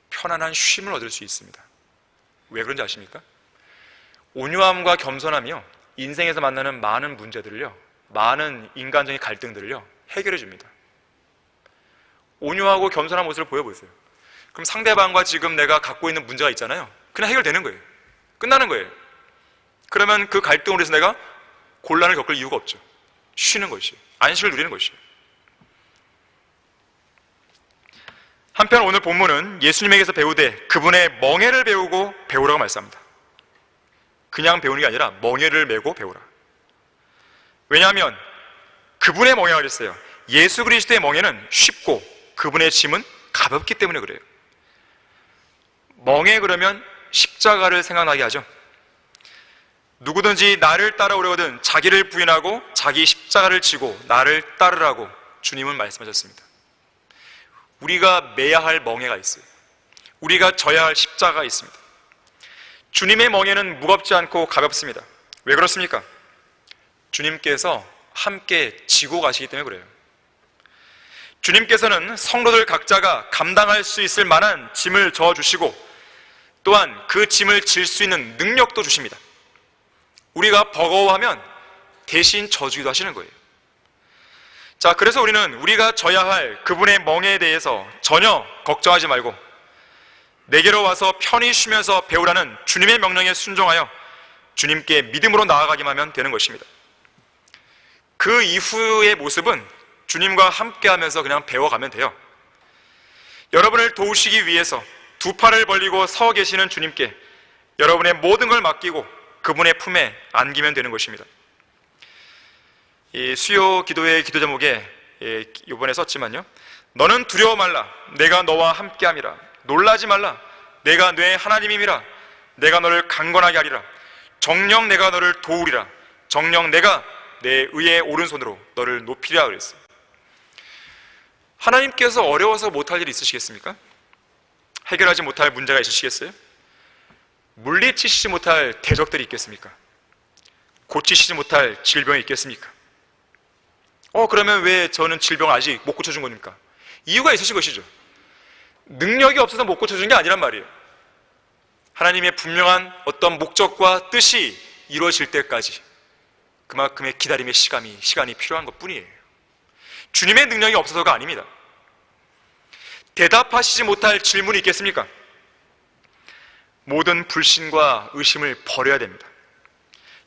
편안한 쉼을 얻을 수 있습니다. 왜 그런지 아십니까? 온유함과 겸손함이요, 인생에서 만나는 많은 문제들을요, 많은 인간적인 갈등들을요 해결해 줍니다. 온유하고 겸손한 모습을 보여보세요. 그럼 상대방과 지금 내가 갖고 있는 문제가 있잖아요. 그냥 해결되는 거예요. 끝나는 거예요. 그러면 그 갈등으로 해서 내가 곤란을 겪을 이유가 없죠. 쉬는 것이에요. 안식을 누리는 것이에요. 한편 오늘 본문은 예수님에게서 배우되 그분의 멍에를 배우고 배우라고 말씀합니다. 그냥 배우는 게 아니라 멍에를 메고 배우라. 왜냐하면 그분의 멍에가 그랬어요. 예수 그리스도의 멍에는 쉽고 그분의 짐은 가볍기 때문에 그래요. 멍에 그러면 십자가를 생각나게 하죠. 누구든지 나를 따라오려거든 자기를 부인하고 자기 십자가를 지고 나를 따르라고 주님은 말씀하셨습니다. 우리가 매야 할 멍에가 있어요. 우리가 져야 할 십자가가 있습니다. 주님의 멍에는 무겁지 않고 가볍습니다. 왜 그렇습니까? 주님께서 함께 지고 가시기 때문에 그래요. 주님께서는 성도들 각자가 감당할 수 있을 만한 짐을 져주시고 또한 그 짐을 질 수 있는 능력도 주십니다. 우리가 버거워하면 대신 져주기도 하시는 거예요. 자, 그래서 우리는 우리가 져야 할 그분의 멍에에 대해서 전혀 걱정하지 말고 내게로 와서 편히 쉬면서 배우라는 주님의 명령에 순종하여 주님께 믿음으로 나아가기만 하면 되는 것입니다. 그 이후의 모습은 주님과 함께하면서 그냥 배워가면 돼요. 여러분을 도우시기 위해서 두 팔을 벌리고 서 계시는 주님께 여러분의 모든 걸 맡기고 그분의 품에 안기면 되는 것입니다. 이 수요 기도의 기도 제목에 이번에 썼지만요, 너는 두려워 말라, 내가 너와 함께함이라. 놀라지 말라, 내가 내 하나님임이라. 내가 너를 강건하게 하리라. 정녕 내가 너를 도우리라. 정녕 내가 내 의의 오른손으로 너를 높이리라 그랬어요. 하나님께서 어려워서 못할 일이 있으시겠습니까? 해결하지 못할 문제가 있으시겠어요? 물리치시지 못할 대적들이 있겠습니까? 고치시지 못할 질병이 있겠습니까? 그러면 왜 저는 질병을 아직 못 고쳐준 겁니까? 이유가 있으신 것이죠. 능력이 없어서 못 고쳐준 게 아니란 말이에요. 하나님의 분명한 어떤 목적과 뜻이 이루어질 때까지 그만큼의 기다림의 시간이 필요한 것 뿐이에요. 주님의 능력이 없어서가 아닙니다. 대답하시지 못할 질문이 있겠습니까? 모든 불신과 의심을 버려야 됩니다.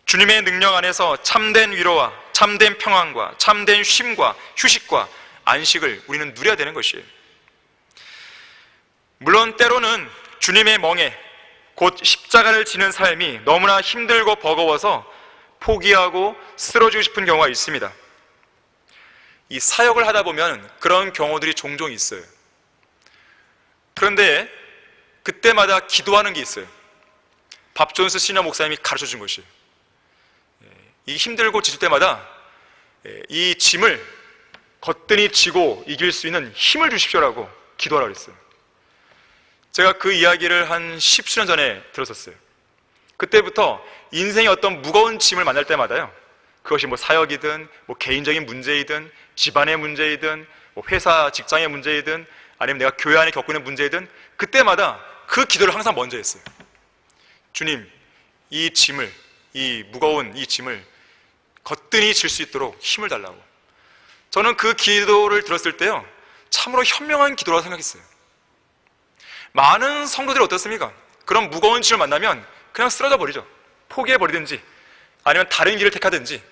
주님의 능력 안에서 참된 위로와 참된 평안과 참된 쉼과 휴식과 안식을 우리는 누려야 되는 것이에요. 물론 때로는 주님의 멍에 곧 십자가를 지는 삶이 너무나 힘들고 버거워서 포기하고 쓰러지고 싶은 경우가 있습니다. 이 사역을 하다 보면 그런 경우들이 종종 있어요. 그런데 그때마다 기도하는 게 있어요. 밥 존스 시니어 목사님이 가르쳐 준 것이에요. 이 힘들고 지칠 때마다 이 짐을 거뜬히 지고 이길 수 있는 힘을 주십시오라고 기도하라고 그랬어요. 제가 그 이야기를 한 10수년 전에 들었었어요. 그때부터 인생의 어떤 무거운 짐을 만날 때마다요, 그것이 뭐 사역이든 뭐 개인적인 문제이든 집안의 문제이든 뭐 회사 직장의 문제이든 아니면 내가 교회 안에 겪고 있는 문제이든 그때마다 그 기도를 항상 먼저 했어요. 주님, 이 무거운 이 짐을 거뜬히 질 수 있도록 힘을 달라고. 저는 그 기도를 들었을 때요, 참으로 현명한 기도라고 생각했어요. 많은 성도들이 어떻습니까? 그런 무거운 짐을 만나면 그냥 쓰러져 버리죠. 포기해 버리든지 아니면 다른 길을 택하든지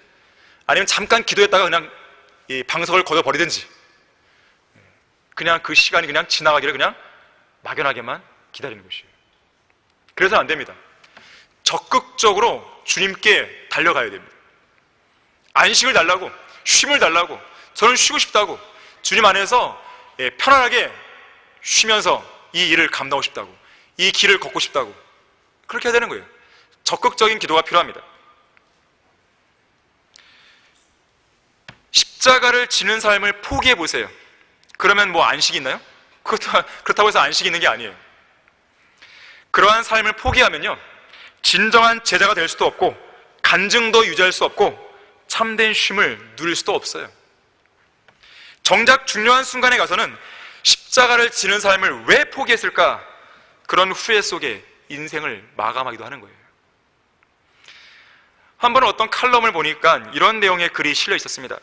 아니면 잠깐 기도했다가 그냥 이 방석을 걷어버리든지 그냥 그 시간이 그냥 지나가기를 그냥 막연하게만 기다리는 것이에요. 그래서는 안 됩니다. 적극적으로 주님께 달려가야 됩니다. 안식을 달라고, 쉼을 달라고, 저는 쉬고 싶다고, 주님 안에서 편안하게 쉬면서 이 일을 감당하고 싶다고, 이 길을 걷고 싶다고, 그렇게 해야 되는 거예요. 적극적인 기도가 필요합니다. 십자가를 지는 삶을 포기해 보세요. 그러면 뭐 안식이 있나요? 그렇다고 해서 안식이 있는 게 아니에요. 그러한 삶을 포기하면요, 진정한 제자가 될 수도 없고 간증도 유지할 수 없고 참된 쉼을 누릴 수도 없어요. 정작 중요한 순간에 가서는 십자가를 지는 삶을 왜 포기했을까? 그런 후회 속에 인생을 마감하기도 하는 거예요. 한 번은 어떤 칼럼을 보니까 이런 내용의 글이 실려 있었습니다.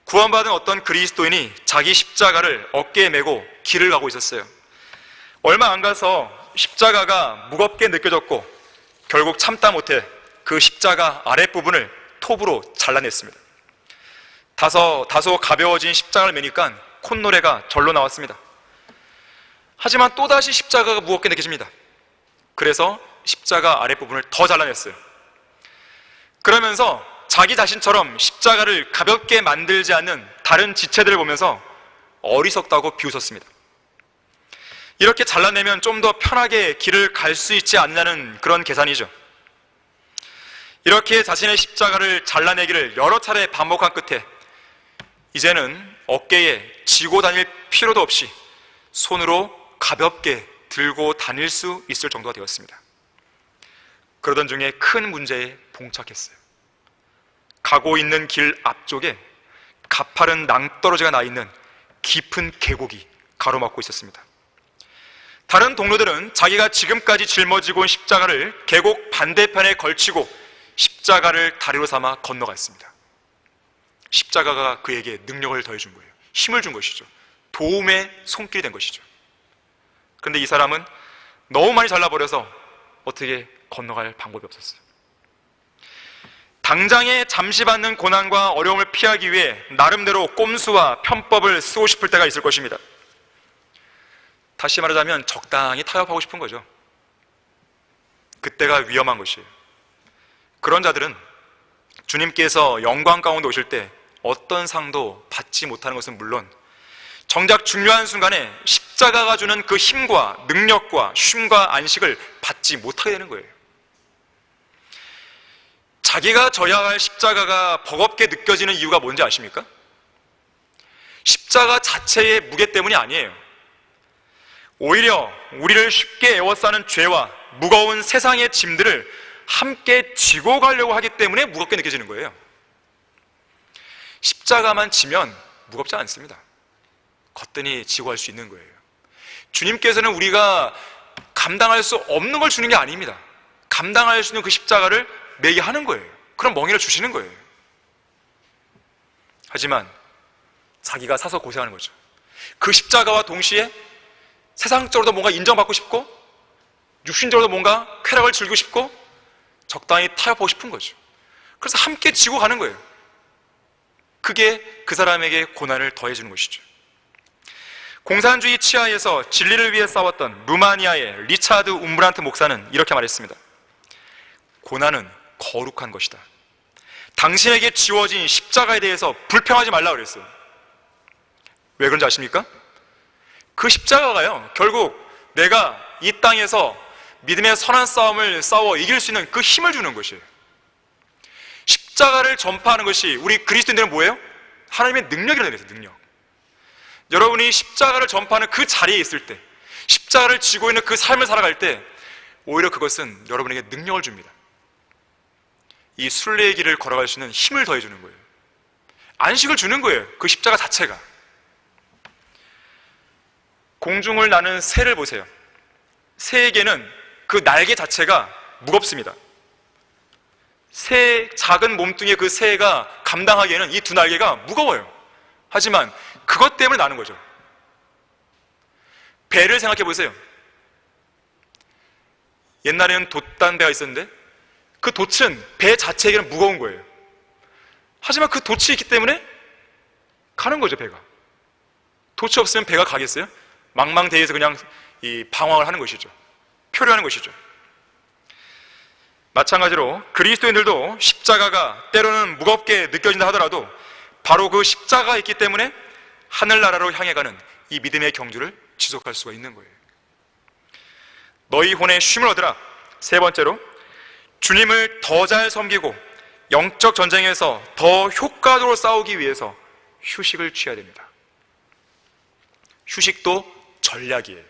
구원받은 어떤 그리스도인이 자기 십자가를 어깨에 메고 길을 가고 있었어요. 얼마 안 가서 십자가가 무겁게 느껴졌고 결국 참다 못해 그 십자가 아랫부분을 톱으로 잘라냈습니다. 다소 가벼워진 십자가를 메니까 콧노래가 절로 나왔습니다. 하지만 또다시 십자가가 무겁게 느껴집니다. 그래서 십자가 아랫부분을 더 잘라냈어요. 그러면서 자기 자신처럼 십자가를 가볍게 만들지 않는 다른 지체들을 보면서 어리석다고 비웃었습니다. 이렇게 잘라내면 좀 더 편하게 길을 갈 수 있지 않냐는 그런 계산이죠. 이렇게 자신의 십자가를 잘라내기를 여러 차례 반복한 끝에 이제는 어깨에 지고 다닐 필요도 없이 손으로 가볍게 들고 다닐 수 있을 정도가 되었습니다. 그러던 중에 큰 문제에 봉착했어요. 가고 있는 길 앞쪽에 가파른 낭떠러지가 나 있는 깊은 계곡이 가로막고 있었습니다. 다른 동료들은 자기가 지금까지 짊어지고 온 십자가를 계곡 반대편에 걸치고 십자가를 다리로 삼아 건너갔습니다. 십자가가 그에게 능력을 더해준 거예요. 힘을 준 것이죠. 도움의 손길이 된 것이죠. 그런데 이 사람은 너무 많이 잘라버려서 어떻게 건너갈 방법이 없었어요. 당장에 잠시 받는 고난과 어려움을 피하기 위해 나름대로 꼼수와 편법을 쓰고 싶을 때가 있을 것입니다. 다시 말하자면 적당히 타협하고 싶은 거죠. 그때가 위험한 것이에요. 그런 자들은 주님께서 영광 가운데 오실 때 어떤 상도 받지 못하는 것은 물론 정작 중요한 순간에 십자가가 주는 그 힘과 능력과 쉼과 안식을 받지 못하게 되는 거예요. 자기가 져야 할 십자가가 버겁게 느껴지는 이유가 뭔지 아십니까? 십자가 자체의 무게 때문이 아니에요. 오히려 우리를 쉽게 에워싸는 죄와 무거운 세상의 짐들을 함께 지고 가려고 하기 때문에 무겁게 느껴지는 거예요. 십자가만 지면 무겁지 않습니다. 거뜬히 지고 할 수 있는 거예요. 주님께서는 우리가 감당할 수 없는 걸 주는 게 아닙니다. 감당할 수 있는 그 십자가를 매게 하는 거예요. 그럼 멍에를 주시는 거예요. 하지만 자기가 사서 고생하는 거죠. 그 십자가와 동시에 세상적으로도 뭔가 인정받고 싶고 육신적으로도 뭔가 쾌락을 즐기고 싶고 적당히 타협하고 싶은 거죠. 그래서 함께 지고 가는 거예요. 그게 그 사람에게 고난을 더해주는 것이죠. 공산주의 치하에서 진리를 위해 싸웠던 루마니아의 리차드 움브란트 목사는 이렇게 말했습니다. 고난은 거룩한 것이다. 당신에게 지워진 십자가에 대해서 불평하지 말라 그랬어요. 왜 그런지 아십니까? 그 십자가가요, 결국 내가 이 땅에서 믿음의 선한 싸움을 싸워 이길 수 있는 그 힘을 주는 것이에요. 십자가를 전파하는 것이 우리 그리스도인들은 뭐예요? 하나님의 능력이라는 거예요. 능력. 여러분이 십자가를 전파하는 그 자리에 있을 때, 십자가를 지고 있는 그 삶을 살아갈 때 오히려 그것은 여러분에게 능력을 줍니다. 이 순례의 길을 걸어갈 수 있는 힘을 더해주는 거예요. 안식을 주는 거예요. 그 십자가 자체가. 공중을 나는 새를 보세요. 새에게는 그 날개 자체가 무겁습니다. 새 작은 몸뚱이의 그 새가 감당하기에는 이 두 날개가 무거워요. 하지만 그것 때문에 나는 거죠. 배를 생각해 보세요. 옛날에는 돛단 배가 있었는데 그 돛은 배 자체에게는 무거운 거예요. 하지만 그 돛이 있기 때문에 가는 거죠. 배가 돛이 없으면 배가 가겠어요? 망망대해에서 그냥 방황을 하는 것이죠. 표류하는 것이죠. 마찬가지로 그리스도인들도 십자가가 때로는 무겁게 느껴진다 하더라도 바로 그 십자가가 있기 때문에 하늘나라로 향해 가는 이 믿음의 경주를 지속할 수가 있는 거예요. 너희 혼에 쉼을 얻으라. 세 번째로, 주님을 더 잘 섬기고 영적 전쟁에서 더 효과적으로 싸우기 위해서 휴식을 취해야 됩니다. 휴식도 전략이에요.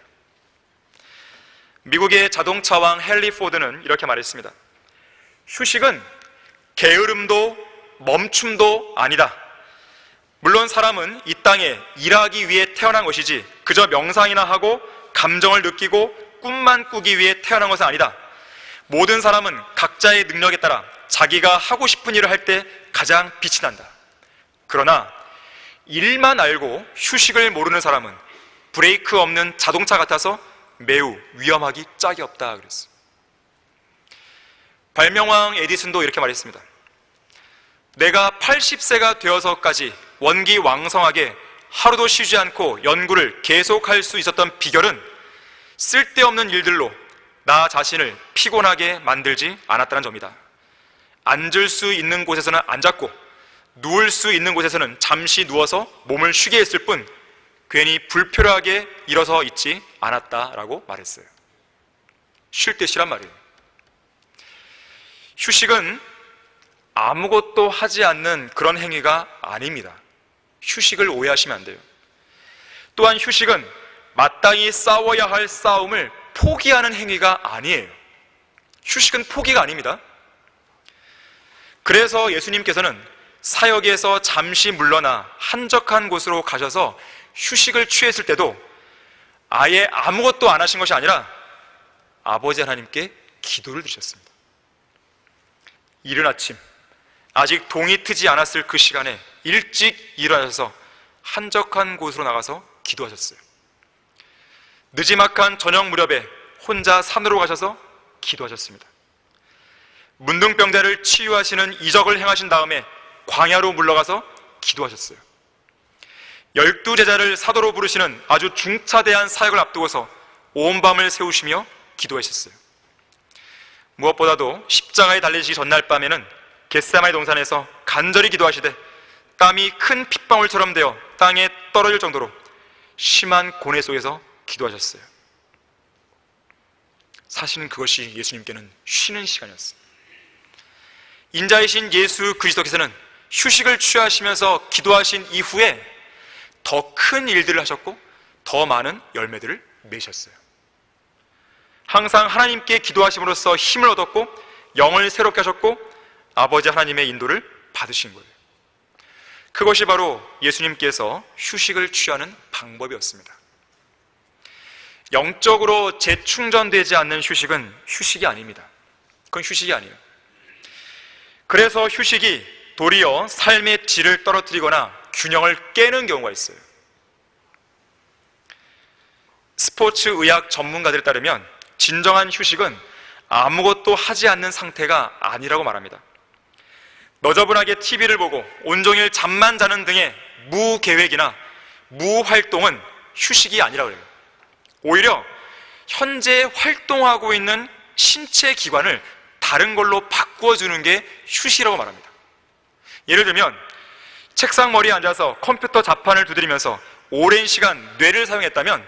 미국의 자동차왕 헨리 포드는 이렇게 말했습니다. 휴식은 게으름도 멈춤도 아니다. 물론 사람은 이 땅에 일하기 위해 태어난 것이지 그저 명상이나 하고 감정을 느끼고 꿈만 꾸기 위해 태어난 것은 아니다. 모든 사람은 각자의 능력에 따라 자기가 하고 싶은 일을 할 때 가장 빛이 난다. 그러나 일만 알고 휴식을 모르는 사람은 브레이크 없는 자동차 같아서 매우 위험하기 짝이 없다 그랬어요. 발명왕 에디슨도 이렇게 말했습니다. 내가 80세가 되어서까지 원기왕성하게 하루도 쉬지 않고 연구를 계속할 수 있었던 비결은 쓸데없는 일들로 나 자신을 피곤하게 만들지 않았다는 점이다. 앉을 수 있는 곳에서는 앉았고 누울 수 있는 곳에서는 잠시 누워서 몸을 쉬게 했을 뿐 괜히 불필요하게 일어서 있지 않았다라고 말했어요. 쉴 때 쉬란 말이에요. 휴식은 아무것도 하지 않는 그런 행위가 아닙니다. 휴식을 오해하시면 안 돼요. 또한 휴식은 마땅히 싸워야 할 싸움을 포기하는 행위가 아니에요. 휴식은 포기가 아닙니다. 그래서 예수님께서는 사역에서 잠시 물러나 한적한 곳으로 가셔서 휴식을 취했을 때도 아예 아무것도 안 하신 것이 아니라 아버지 하나님께 기도를 드렸습니다. 이른 아침 아직 동이 트지 않았을 그 시간에 일찍 일어나셔서 한적한 곳으로 나가서 기도하셨어요. 느지막한 저녁 무렵에 혼자 산으로 가셔서 기도하셨습니다. 문둥병자를 치유하시는 이적을 행하신 다음에 광야로 물러가서 기도하셨어요. 12제자를 사도로 부르시는 아주 중차대한 사역을 앞두고서 온 밤을 새우시며 기도하셨어요. 무엇보다도 십자가에 달리시기 전날 밤에는 겟세마네 동산에서 간절히 기도하시되 땀이 큰 핏방울처럼 되어 땅에 떨어질 정도로 심한 고뇌 속에서 기도하셨어요. 사실은 그것이 예수님께는 쉬는 시간이었어요. 인자이신 예수 그리스도께서는 휴식을 취하시면서 기도하신 이후에 더 큰 일들을 하셨고 더 많은 열매들을 맺으셨어요. 항상 하나님께 기도하심으로써 힘을 얻었고 영을 새롭게 하셨고 아버지 하나님의 인도를 받으신 거예요. 그것이 바로 예수님께서 휴식을 취하는 방법이었습니다. 영적으로 재충전되지 않는 휴식은 휴식이 아닙니다. 그건 휴식이 아니에요. 그래서 휴식이 도리어 삶의 질을 떨어뜨리거나 균형을 깨는 경우가 있어요. 스포츠 의학 전문가들에 따르면 진정한 휴식은 아무것도 하지 않는 상태가 아니라고 말합니다. 너저분하게 TV를 보고 온종일 잠만 자는 등의 무계획이나 무활동은 휴식이 아니라고 해요. 오히려 현재 활동하고 있는 신체 기관을 다른 걸로 바꾸어주는 게 휴식이라고 말합니다. 예를 들면 책상 머리에 앉아서 컴퓨터 자판을 두드리면서 오랜 시간 뇌를 사용했다면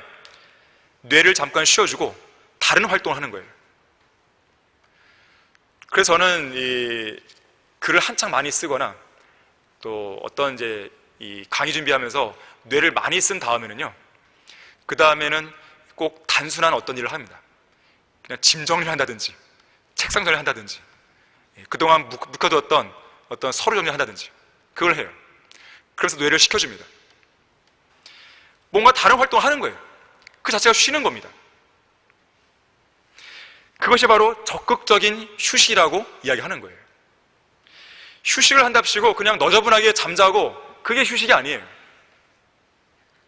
뇌를 잠깐 쉬어주고 다른 활동을 하는 거예요. 그래서 저는 이 글을 한창 많이 쓰거나 또 어떤 이제 이 강의 준비하면서 뇌를 많이 쓴 다음에는요, 그 다음에는 꼭 단순한 어떤 일을 합니다. 그냥 짐 정리를 한다든지 책상 정리를 한다든지 그동안 묵혀두었던 어떤 서류 정리를 한다든지 그걸 해요. 그래서 뇌를 식혀줍니다. 뭔가 다른 활동을 하는 거예요. 그 자체가 쉬는 겁니다. 그것이 바로 적극적인 휴식이라고 이야기하는 거예요. 휴식을 한답시고 그냥 너저분하게 잠자고 그게 휴식이 아니에요.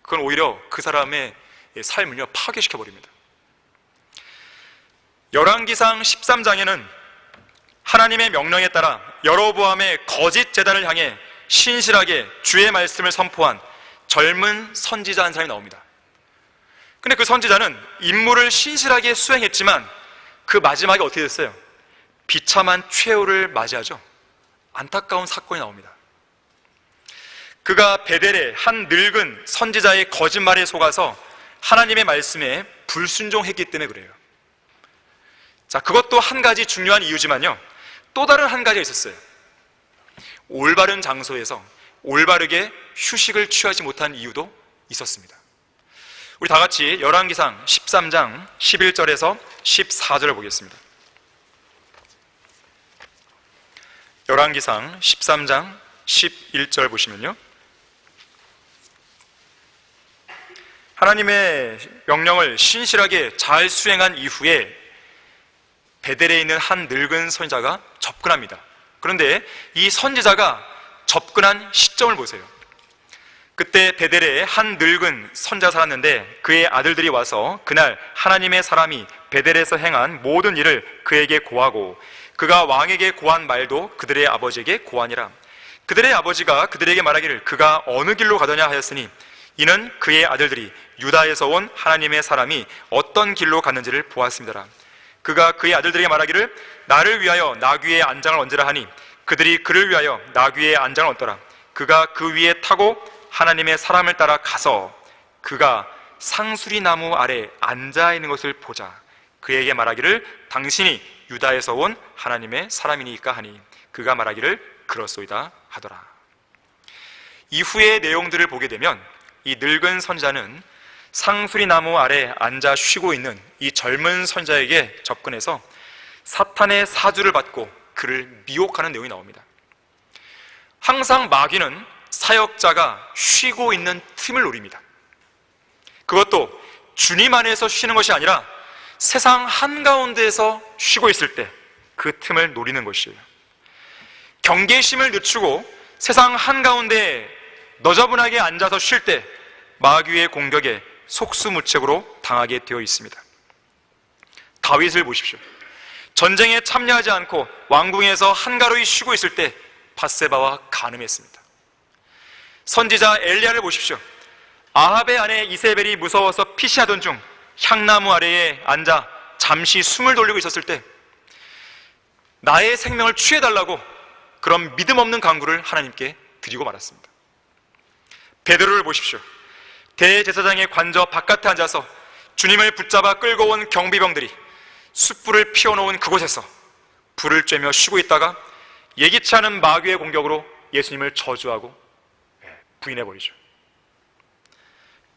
그건 오히려 그 사람의 삶을요 파괴시켜버립니다. 열왕기상 13장에는 하나님의 명령에 따라 여로보암의 거짓 제단을 향해 신실하게 주의 말씀을 선포한 젊은 선지자 한 사람이 나옵니다. 근데 그 선지자는 임무를 신실하게 수행했지만 그 마지막에 어떻게 됐어요? 비참한 최후를 맞이하죠. 안타까운 사건이 나옵니다. 그가 베델의 한 늙은 선지자의 거짓말에 속아서 하나님의 말씀에 불순종했기 때문에 그래요. 자, 그것도 한 가지 중요한 이유지만요, 또 다른 한 가지가 있었어요. 올바른 장소에서 올바르게 휴식을 취하지 못한 이유도 있었습니다. 우리 다 같이 열왕기상 13장 11절에서 14절을 보겠습니다. 열왕기상 13장 11절 보시면요, 하나님의 명령을 신실하게 잘 수행한 이후에 베델에 있는 한 늙은 선지자가 접근합니다. 그런데 이 선지자가 접근한 시점을 보세요. 그때 베델에 한 늙은 선지자가 살았는데 그의 아들들이 와서 그날 하나님의 사람이 베델에서 행한 모든 일을 그에게 고하고 그가 왕에게 고한 말도 그들의 아버지에게 고하니라. 그들의 아버지가 그들에게 말하기를 그가 어느 길로 가더냐 하였으니 이는 그의 아들들이 유다에서 온 하나님의 사람이 어떤 길로 갔는지를 보았습니다. 그가 그의 아들들에게 말하기를 나를 위하여 나귀의 안장을 얹으라 하니 그들이 그를 위하여 나귀의 안장을 얹더라. 그가 그 위에 타고 하나님의 사람을 따라 가서 그가 상수리 나무 아래 앉아 있는 것을 보자. 그에게 말하기를 당신이 유다에서 온 하나님의 사람이니까 하니 그가 말하기를 그렇소이다 하더라. 이후의 내용들을 보게 되면 이 늙은 선지자는 상수리 나무 아래 앉아 쉬고 있는 이 젊은 선지자에게 접근해서 사탄의 사주를 받고 그를 미혹하는 내용이 나옵니다. 항상 마귀는 사역자가 쉬고 있는 틈을 노립니다. 그것도 주님 안에서 쉬는 것이 아니라 세상 한가운데에서 쉬고 있을 때 그 틈을 노리는 것이에요. 경계심을 늦추고 세상 한가운데 너저분하게 앉아서 쉴 때 마귀의 공격에 속수무책으로 당하게 되어 있습니다. 다윗을 보십시오. 전쟁에 참여하지 않고 왕궁에서 한가로이 쉬고 있을 때 밧세바와 간음했습니다. 선지자 엘리야를 보십시오. 아합의 아내 이세벨이 무서워서 피신하던 중 향나무 아래에 앉아 잠시 숨을 돌리고 있었을 때 나의 생명을 취해달라고 그런 믿음 없는 강구를 하나님께 드리고 말았습니다. 베드로를 보십시오. 대제사장의 관저 바깥에 앉아서 주님을 붙잡아 끌고 온 경비병들이 숯불을 피워놓은 그곳에서 불을 쬐며 쉬고 있다가 예기치 않은 마귀의 공격으로 예수님을 저주하고 부인해버리죠.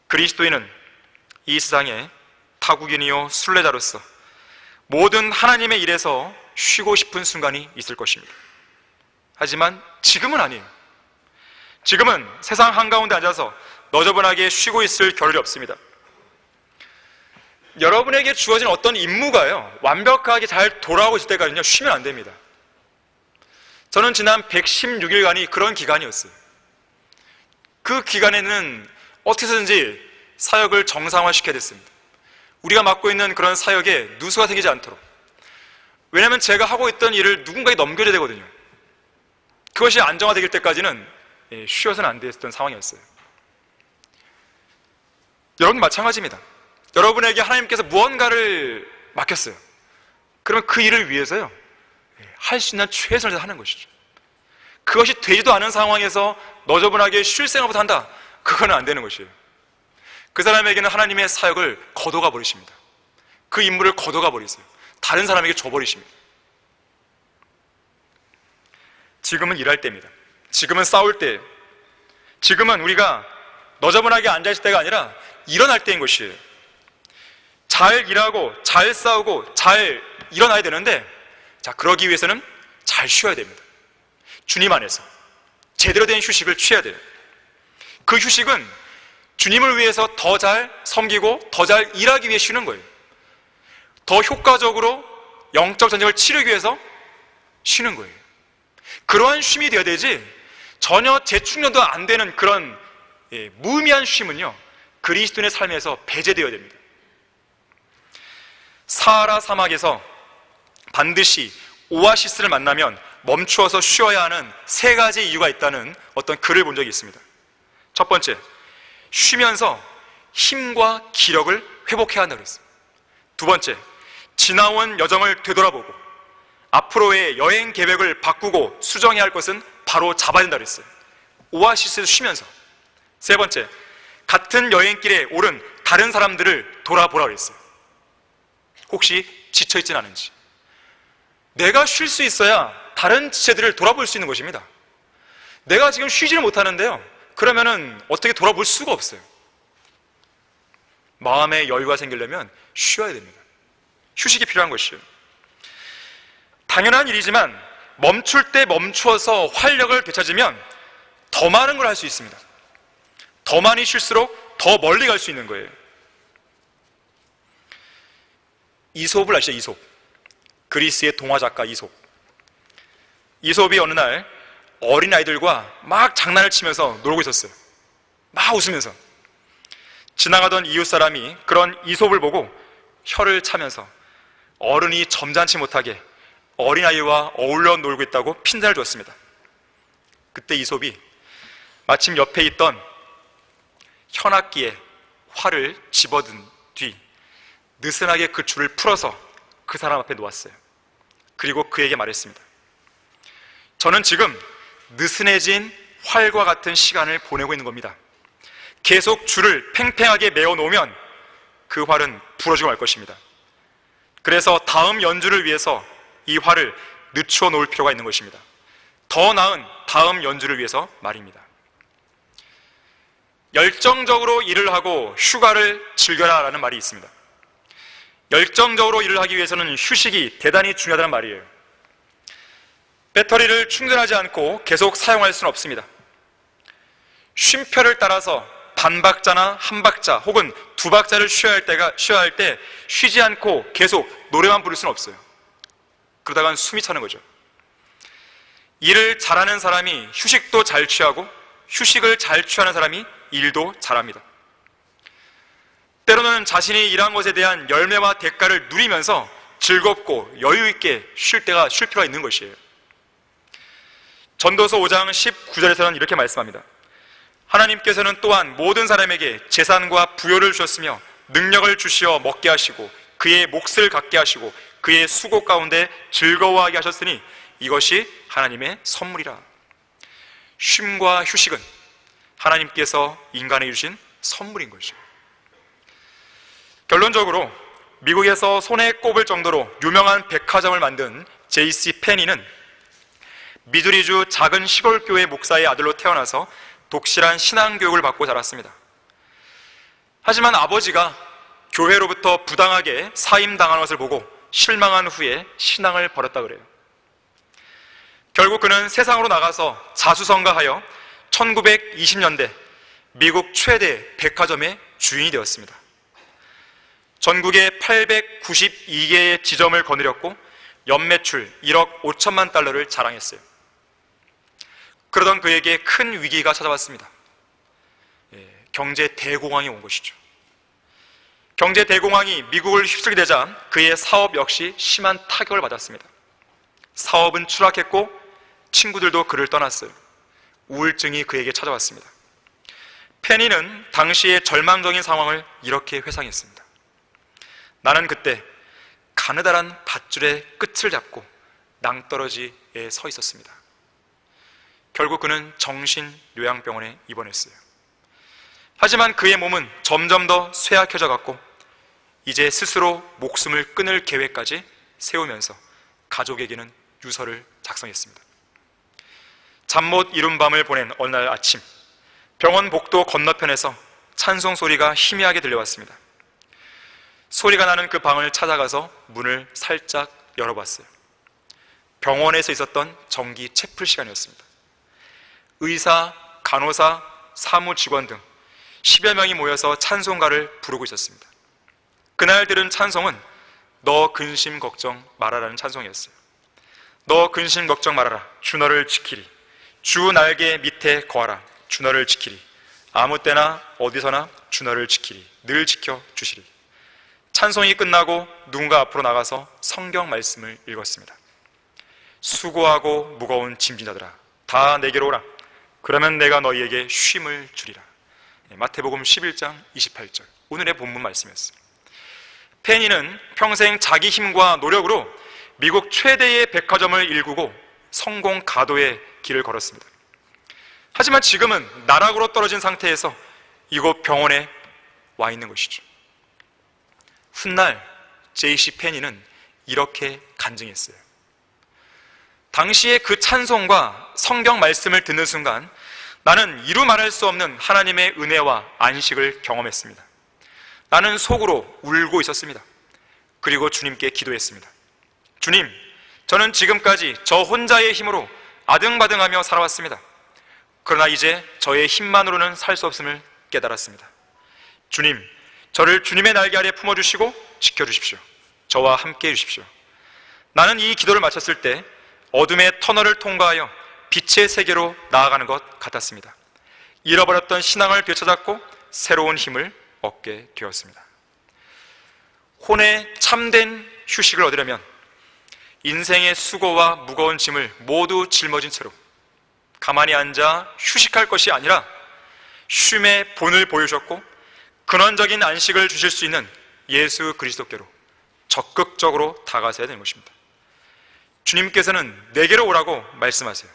그리스도인은 이 세상에 타국인이요 순례자로서 모든 하나님의 일에서 쉬고 싶은 순간이 있을 것입니다. 하지만 지금은 아니에요. 지금은 세상 한가운데 앉아서 너저분하게 쉬고 있을 겨를이 없습니다. 여러분에게 주어진 어떤 임무가요, 완벽하게 잘 돌아오고 있을 때까지는요 쉬면 안 됩니다. 저는 지난 116일간이 그런 기간이었어요. 그 기간에는 어떻게 해서든지 사역을 정상화시켜야 됐습니다. 우리가 맡고 있는 그런 사역에 누수가 생기지 않도록. 왜냐하면 제가 하고 있던 일을 누군가에게 넘겨야 되거든요. 그것이 안정화되길 때까지는 쉬어서는 안 됐던 상황이었어요. 여러분 마찬가지입니다. 여러분에게 하나님께서 무언가를 맡겼어요. 그러면 그 일을 위해서요 할 수 있는 최선을 다하는 것이죠. 그것이 되지도 않은 상황에서 너저분하게 쉴 생각부터 한다, 그거는 안 되는 것이에요. 그 사람에게는 하나님의 사역을 거둬가 버리십니다. 그 임무를 거둬가 버리세요. 다른 사람에게 줘버리십니다. 지금은 일할 때입니다. 지금은 싸울 때, 지금은 우리가 너저분하게 앉아있을 때가 아니라 일어날 때인 것이에요. 잘 일하고 잘 싸우고 잘 일어나야 되는데, 자, 그러기 위해서는 잘 쉬어야 됩니다. 주님 안에서 제대로 된 휴식을 취해야 돼요. 그 휴식은 주님을 위해서 더 잘 섬기고 더 잘 일하기 위해 쉬는 거예요. 더 효과적으로 영적 전쟁을 치르기 위해서 쉬는 거예요. 그러한 쉼이 되어야 되지, 전혀 재충전도 안 되는 그런 무의미한 쉼은요 그리스도인의 삶에서 배제되어야 됩니다. 사하라 사막에서 반드시 오아시스를 만나면 멈추어서 쉬어야 하는 세 가지 이유가 있다는 어떤 글을 본 적이 있습니다. 첫 번째, 쉬면서 힘과 기력을 회복해야 한다고 했어요. 두 번째, 지나온 여정을 되돌아보고 앞으로의 여행 계획을 바꾸고 수정해야 할 것은 바로 잡아야 된다고 했어요. 오아시스에서 쉬면서. 세 번째, 같은 여행길에 오른 다른 사람들을 돌아보라고 했어요. 혹시 지쳐있진 않은지. 내가 쉴 수 있어야 다른 지체들을 돌아볼 수 있는 것입니다. 내가 지금 쉬지를 못하는데요, 그러면은 어떻게 돌아볼 수가 없어요. 마음의 여유가 생기려면 쉬어야 됩니다. 휴식이 필요한 것이에요. 당연한 일이지만 멈출 때 멈추어서 활력을 되찾으면 더 많은 걸 할 수 있습니다. 더 많이 쉴수록 더 멀리 갈 수 있는 거예요. 이솝을 아시죠? 이솝. 그리스의 동화 작가 이솝. 이솝이 어느 날 어린아이들과 막 장난을 치면서 놀고 있었어요. 막 웃으면서. 지나가던 이웃 사람이 그런 이솝을 보고 혀를 차면서 어른이 점잖지 못하게 어린아이와 어울려 놀고 있다고 핀잔을 줬습니다. 그때 이솝이 마침 옆에 있던 현악기에 활을 집어든 뒤 느슨하게 그 줄을 풀어서 그 사람 앞에 놓았어요. 그리고 그에게 말했습니다. 저는 지금 느슨해진 활과 같은 시간을 보내고 있는 겁니다. 계속 줄을 팽팽하게 메어 놓으면 그 활은 부러지고 말 것입니다. 그래서 다음 연주를 위해서 이 활을 늦추어 놓을 필요가 있는 것입니다. 더 나은 다음 연주를 위해서 말입니다. 열정적으로 일을 하고 휴가를 즐겨라 라는 말이 있습니다. 열정적으로 일을 하기 위해서는 휴식이 대단히 중요하다는 말이에요. 배터리를 충전하지 않고 계속 사용할 수는 없습니다. 쉼표를 따라서 반박자나 한 박자 혹은 두 박자를 쉬어야 할 때 쉬지 않고 계속 노래만 부를 수는 없어요. 그러다간 숨이 차는 거죠. 일을 잘하는 사람이 휴식도 잘 취하고 휴식을 잘 취하는 사람이 일도 잘합니다. 때로는 자신이 일한 것에 대한 열매와 대가를 누리면서 즐겁고 여유 있게 쉴 필요가 있는 것이에요. 전도서 5장 19절에서는 이렇게 말씀합니다. 하나님께서는 또한 모든 사람에게 재산과 부요를 주셨으며 능력을 주시어 먹게 하시고 그의 몫을 갖게 하시고 그의 수고 가운데 즐거워하게 하셨으니 이것이 하나님의 선물이라. 쉼과 휴식은 하나님께서 인간에게 주신 선물인 것이죠. 결론적으로 미국에서 손에 꼽을 정도로 유명한 백화점을 만든 J.C. 페니는 미주리주 작은 시골교회 목사의 아들로 태어나서 독실한 신앙교육을 받고 자랐습니다. 하지만 아버지가 교회로부터 부당하게 사임당한 것을 보고 실망한 후에 신앙을 버렸다 그래요. 결국 그는 세상으로 나가서 자수성가하여 1920년대 미국 최대 백화점의 주인이 되었습니다. 전국에 892개의 지점을 거느렸고 연매출 1억 5천만 달러를 자랑했어요. 그러던 그에게 큰 위기가 찾아왔습니다. 경제 대공황이 온 것이죠. 경제 대공황이 미국을 휩쓸게 되자 그의 사업 역시 심한 타격을 받았습니다. 사업은 추락했고 친구들도 그를 떠났어요. 우울증이 그에게 찾아왔습니다. 페니는 당시의 절망적인 상황을 이렇게 회상했습니다. 나는 그때 가느다란 밧줄의 끝을 잡고 낭떠러지에 서 있었습니다. 결국 그는 정신요양병원에 입원했어요. 하지만 그의 몸은 점점 더 쇠약해져 갔고 이제 스스로 목숨을 끊을 계획까지 세우면서 가족에게는 유서를 작성했습니다. 잠 못 이룬 밤을 보낸 어느 날 아침, 병원 복도 건너편에서 찬송 소리가 희미하게 들려왔습니다. 소리가 나는 그 방을 찾아가서 문을 살짝 열어봤어요. 병원에서 있었던 정기 채플 시간이었습니다. 의사, 간호사, 사무직원 등 10여 명이 모여서 찬송가를 부르고 있었습니다. 그날 들은 찬송은 너 근심 걱정 말아라는 찬송이었어요. 너 근심 걱정 말아라. 주 너를 지키리. 주 날개 밑에 거하라. 주 너를 지키리. 아무 때나 어디서나 주 너를 지키리. 늘 지켜주시리. 찬송이 끝나고 누군가 앞으로 나가서 성경 말씀을 읽었습니다. 수고하고 무거운 짐진 자들아 다 내게로 오라. 그러면 내가 너희에게 쉼을 주리라. 마태복음 11장 28절 오늘의 본문 말씀이었습니다. 페니는 평생 자기 힘과 노력으로 미국 최대의 백화점을 일구고 성공 가도의 길을 걸었습니다. 하지만 지금은 나락으로 떨어진 상태에서 이곳 병원에 와 있는 것이죠. 훗날 J.C. 페니는 이렇게 간증했어요. 당시에 그 찬송과 성경 말씀을 듣는 순간 나는 이루 말할 수 없는 하나님의 은혜와 안식을 경험했습니다. 나는 속으로 울고 있었습니다. 그리고 주님께 기도했습니다. 주님, 저는 지금까지 저 혼자의 힘으로 아등바등하며 살아왔습니다. 그러나 이제 저의 힘만으로는 살 수 없음을 깨달았습니다. 주님, 저를 주님의 날개 아래 품어주시고 지켜주십시오. 저와 함께 해주십시오. 나는 이 기도를 마쳤을 때 어둠의 터널을 통과하여 빛의 세계로 나아가는 것 같았습니다. 잃어버렸던 신앙을 되찾았고 새로운 힘을 얻게 되었습니다. 혼의 참된 휴식을 얻으려면 인생의 수고와 무거운 짐을 모두 짊어진 채로 가만히 앉아 휴식할 것이 아니라 쉼의 본을 보여주셨고 근원적인 안식을 주실 수 있는 예수 그리스도께로 적극적으로 다가서야 되는 것입니다. 주님께서는 내게로 오라고 말씀하세요.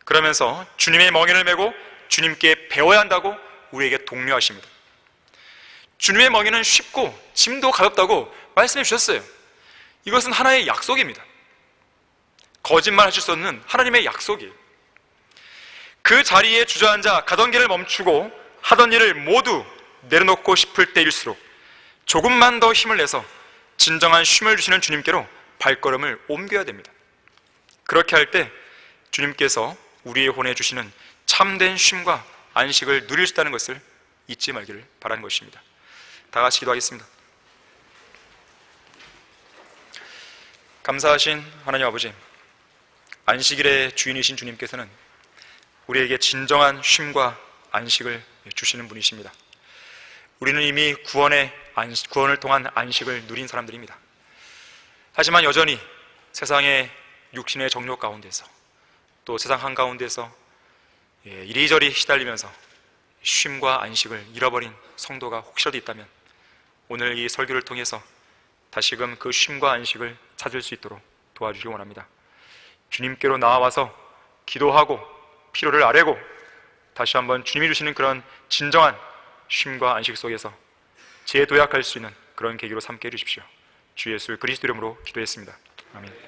그러면서 주님의 멍에를 메고 주님께 배워야 한다고 우리에게 독려하십니다. 주님의 멍에는 쉽고 짐도 가볍다고 말씀해 주셨어요. 이것은 하나의 약속입니다. 거짓말 하실 수 없는 하나님의 약속이에요. 그 자리에 주저앉아 가던 길을 멈추고 하던 일을 모두 내려놓고 싶을 때일수록 조금만 더 힘을 내서 진정한 쉼을 주시는 주님께로 발걸음을 옮겨야 됩니다. 그렇게 할 때 주님께서 우리의 혼에 주시는 참된 쉼과 안식을 누릴 수 있다는 것을 잊지 말기를 바라는 것입니다. 다 같이 기도하겠습니다. 감사하신 하나님 아버지, 안식일의 주인이신 주님께서는 우리에게 진정한 쉼과 안식을 주시는 분이십니다. 우리는 이미 구원을 통한 안식을 누린 사람들입니다. 하지만 여전히 세상의 육신의 정욕 가운데서 또 세상 한가운데서 이리저리 시달리면서 쉼과 안식을 잃어버린 성도가 혹시라도 있다면 오늘 이 설교를 통해서 다시금 그 쉼과 안식을 찾을 수 있도록 도와주시기 원합니다. 주님께로 나와서 기도하고 피로를 아뢰고 다시 한번 주님이 주시는 그런 진정한 쉼과 안식 속에서 재도약할 수 있는 그런 계기로 삼게 해주십시오. 주 예수 그리스도 이름으로 기도했습니다. 아멘.